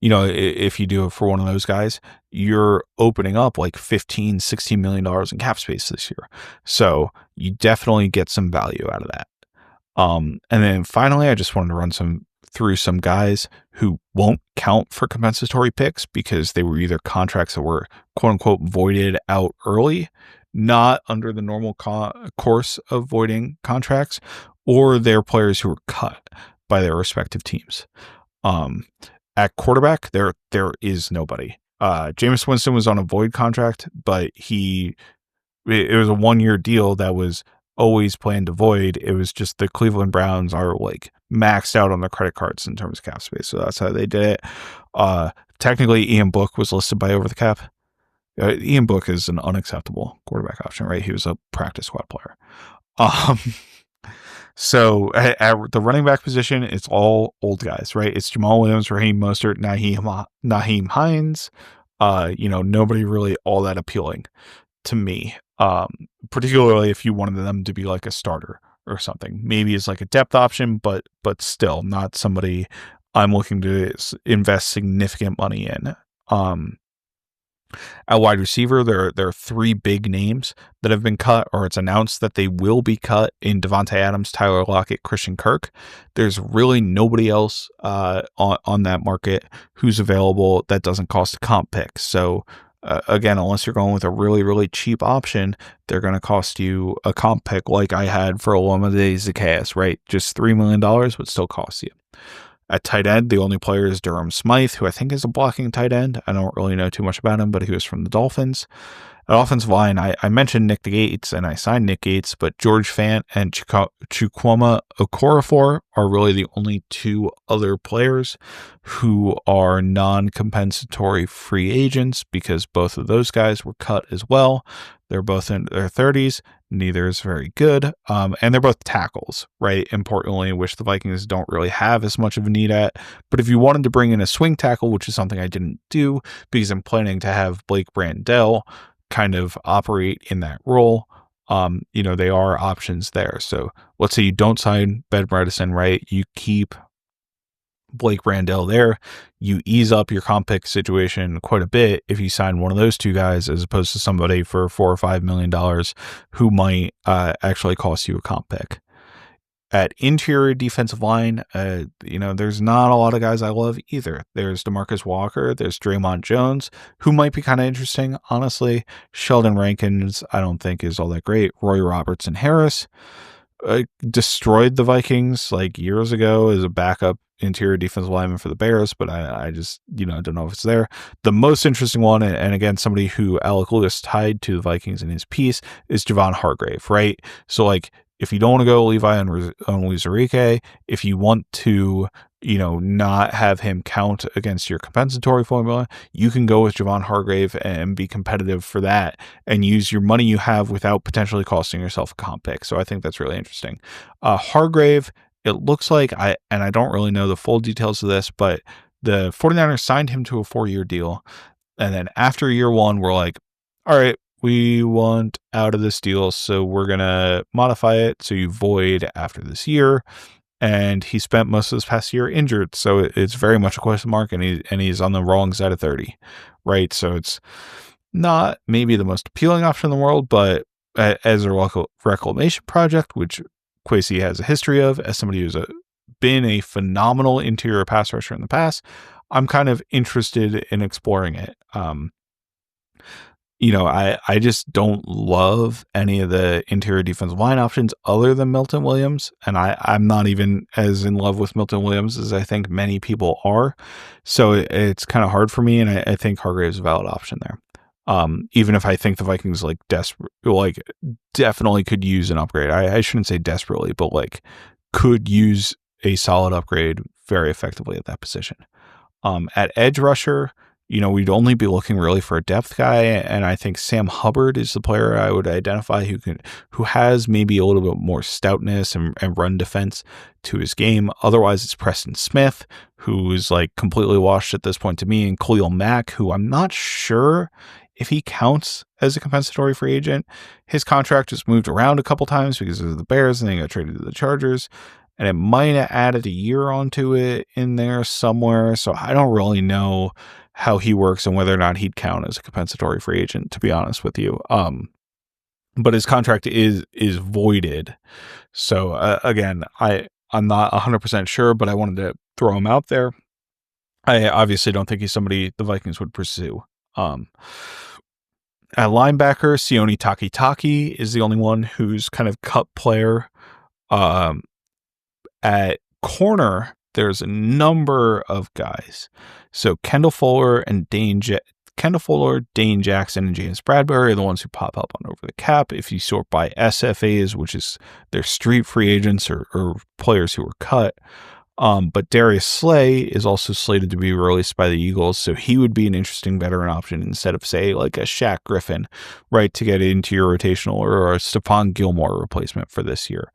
If you do it for one of those guys, you're opening up like $15, $16 million in cap space this year. So you definitely get some value out of that. And then finally, I just wanted to run through some guys who won't count for compensatory picks because they were either contracts that were quote unquote voided out early, not under the normal course of voiding contracts, or they're players who were cut by their respective teams. At quarterback, there is nobody. Jameis Winston was on a void contract, but it was a 1-year deal that was always planned to void. It was just the Cleveland Browns are like maxed out on their credit cards in terms of cap space. So that's how they did it. Technically, Ian Book was listed by over the cap. Ian Book is an unacceptable quarterback option, right? He was a practice squad player. So at the running back position, it's all old guys, right? It's Jamal Williams, Raheem Mostert, Nyheim Hines. Nobody really all that appealing to me. Particularly if you wanted them to be like a starter or something. Maybe it's like a depth option, but still not somebody I'm looking to invest significant money in. At wide receiver, there are 3 big names that have been cut, or it's announced that they will be cut in Devontae Adams, Tyler Lockett, Christian Kirk. There's really nobody else on that market who's available that doesn't cost a comp pick. So again, unless you're going with a really, really cheap option, they're going to cost you a comp pick like I had for Olamide Zaccheaus, right? Just $3 million would still cost you. At tight end, the only player is Durham Smythe, who I think is a blocking tight end. I don't really know too much about him, but he was from the Dolphins. At offensive line, I mentioned Nick Gates, and I signed Nick Gates, but George Fant and Chukwuma Okorafor are really the only 2 other players who are non-compensatory free agents because both of those guys were cut as well. They're both in their 30s. Neither is very good. And they're both tackles, right? Importantly, which the Vikings don't really have as much of a need at. But if you wanted to bring in a swing tackle, which is something I didn't do because I'm planning to have Blake Brandel kind of operate in that role, they are options there. So let's say you don't sign Ben Bredeson, right? You keep Blake Brandel there. You ease up your comp pick situation quite a bit if you sign one of those 2 guys as opposed to somebody for $4 or $5 million who might actually cost you a comp pick. At interior defensive line, there's not a lot of guys I love either. There's DeMarcus Walker, there's Draymond Jones, who might be kind of interesting, honestly. Sheldon Rankins, I don't think is all that great. Roy Robertson Harris destroyed the Vikings like years ago as a backup interior defensive lineman for the Bears, but I just, don't know if it's there. The most interesting one, and again, somebody who Alec Lewis tied to the Vikings in his piece, is Javon Hargrave, right? So like, if you don't want to go Levi Onwuzurike, if you want to, not have him count against your compensatory formula, you can go with Javon Hargrave and be competitive for that and use your money you have without potentially costing yourself a comp pick. So I think that's really interesting. Hargrave, it looks like I don't really know the full details of this, but the 49ers signed him to a 4-year deal. And then after year one, we're like, all right, we want out of this deal, so we're going to modify it so you void after this year. And he spent most of this past year injured, so it's very much a question mark, and he's on the wrong side of 30, right? So it's not maybe the most appealing option in the world, but as a reclamation project, which Kwesi has a history of, as somebody who's been a phenomenal interior pass rusher in the past, I'm kind of interested in exploring it. I just don't love any of the interior defensive line options other than Milton Williams. And I'm not even as in love with Milton Williams as I think many people are. So it's kind of hard for me. And I think Hargrave's a valid option there. Even if I think the Vikings definitely could use an upgrade. I shouldn't say desperately, but could use a solid upgrade very effectively at that position. At edge rusher, we'd only be looking really for a depth guy, and I think Sam Hubbard is the player I would identify who has maybe a little bit more stoutness and run defense to his game. Otherwise, it's Preston Smith, who is completely washed at this point to me, and Khalil Mack, who I'm not sure if he counts as a compensatory free agent. His contract was moved around a couple times because of the Bears, and then he got traded to the Chargers. And it might have added a year onto it in there somewhere. So I don't really know how he works and whether or not he'd count as a compensatory free agent, to be honest with you. But his contract is voided. So again, I'm not 100% sure, but I wanted to throw him out there. I obviously don't think he's somebody the Vikings would pursue. At linebacker, Sione Takitaki is the only one who's kind of cut player. At corner, there's a number of guys. So Kendall Fuller, Dane Jackson, and James Bradbury are the ones who pop up on Over the Cap. If you sort by SFAs, which is their street free agents or players who were cut. But Darius Slay is also slated to be released by the Eagles, so he would be an interesting veteran option instead of, say, a Shaq Griffin, right, to get into your rotational, or a Stephon Gilmore replacement for this year.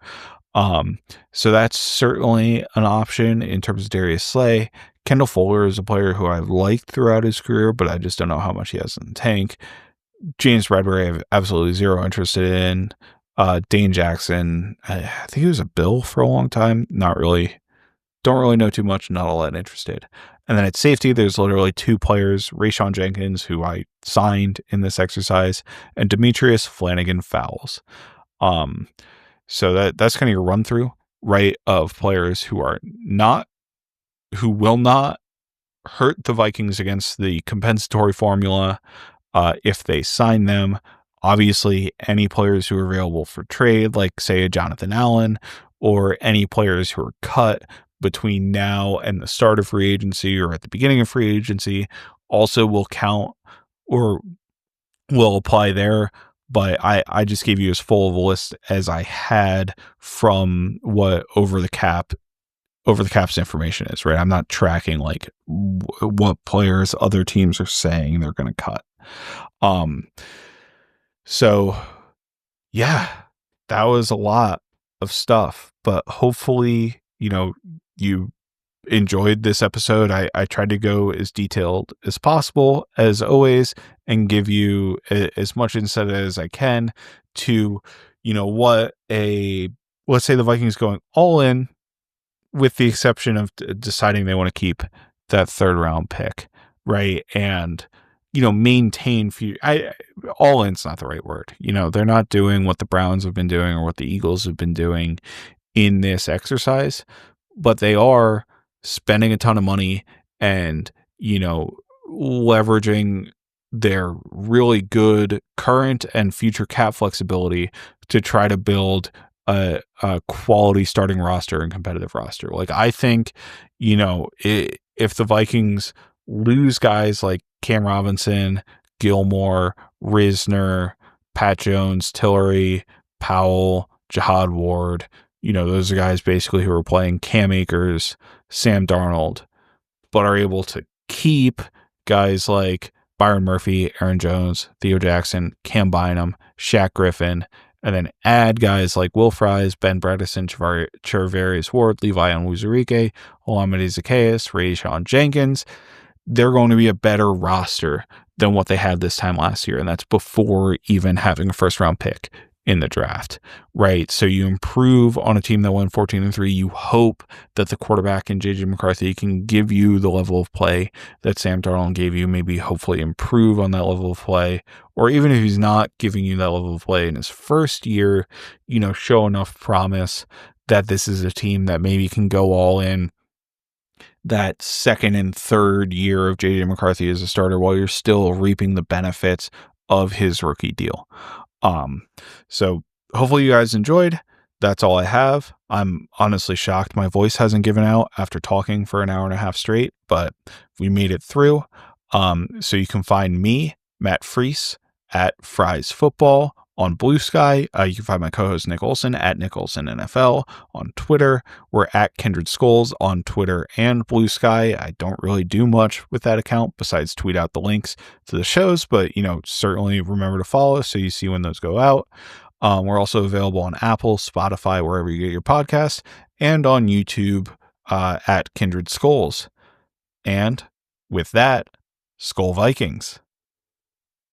So that's certainly an option in terms of Darius Slay. Kendall Fuller is a player who I've liked throughout his career, but I just don't know how much he has in the tank. James Bradbury, I have absolutely zero interest in. Dane Jackson, I think he was a Bill for a long time. Not really. Don't really know too much. Not all that interested. And then at safety, there's literally two players, Rayshon Jenkins, who I signed in this exercise, and Demetrius Flanagan Fowles. So that's kind of your run through, right, of players who will not hurt the Vikings against the compensatory formula if they sign them. Obviously, any players who are available for trade, like say a Jonathan Allen, or any players who are cut between now and the start of free agency or at the beginning of free agency, also will count or will apply there. But I just gave you as full of a list as I had from what Over the Cap's information is, right? I'm not tracking what players other teams are saying they're going to cut. So yeah, that was a lot of stuff, but hopefully, you enjoyed this episode. I tried to go as detailed as possible, as always, and give you as much insight as I can to, let's say the Vikings going all in, with the exception of deciding they want to keep that 3rd round pick, right? And, maintain all in's not the right word. They're not doing what the Browns have been doing or what the Eagles have been doing in this exercise, but they are spending a ton of money and, leveraging their really good current and future cap flexibility to try to build a quality starting roster and competitive roster. I think, if the Vikings lose guys like Cam Robinson, Gilmore, Risner, Pat Jones, Tillery, Powell, Jihad Ward. Those are guys basically who are playing Cam Akers, Sam Darnold, but are able to keep guys like Byron Murphy, Aaron Jones, Theo Jackson, Cam Bynum, Shaq Griffin, and then add guys like Will Fries, Ben Bredesen, Charvarius Ward, Levi Onwuzurike, Olamide Zacchaeus, Rayshawn Jenkins. They're going to be a better roster than what they had this time last year, and that's before even having a first-round pick in the draft, right? So you improve on a team that went 14-3. You hope that the quarterback in JJ McCarthy can give you the level of play that Sam Darnold gave you, maybe hopefully improve on that level of play, or even if he's not giving you that level of play in his first year, show enough promise that this is a team that maybe can go all in that second and third year of JJ McCarthy as a starter while you're still reaping the benefits of his rookie deal. So hopefully you guys enjoyed. That's all I have. I'm honestly shocked my voice hasn't given out after talking for an hour and a half straight, but we made it through. So you can find me, Matt Fries, at Fries Football on BlueSky. You can find my co-host Nick Olson at Nick Olson NFL on Twitter. We're at Kindred Skulls on Twitter and BlueSky. I don't really do much with that account besides tweet out the links to the shows, but certainly remember to follow us so you see when those go out. We're also available on Apple, Spotify, wherever you get your podcasts, and on YouTube at Kindred Skulls. And with that, Skull Vikings.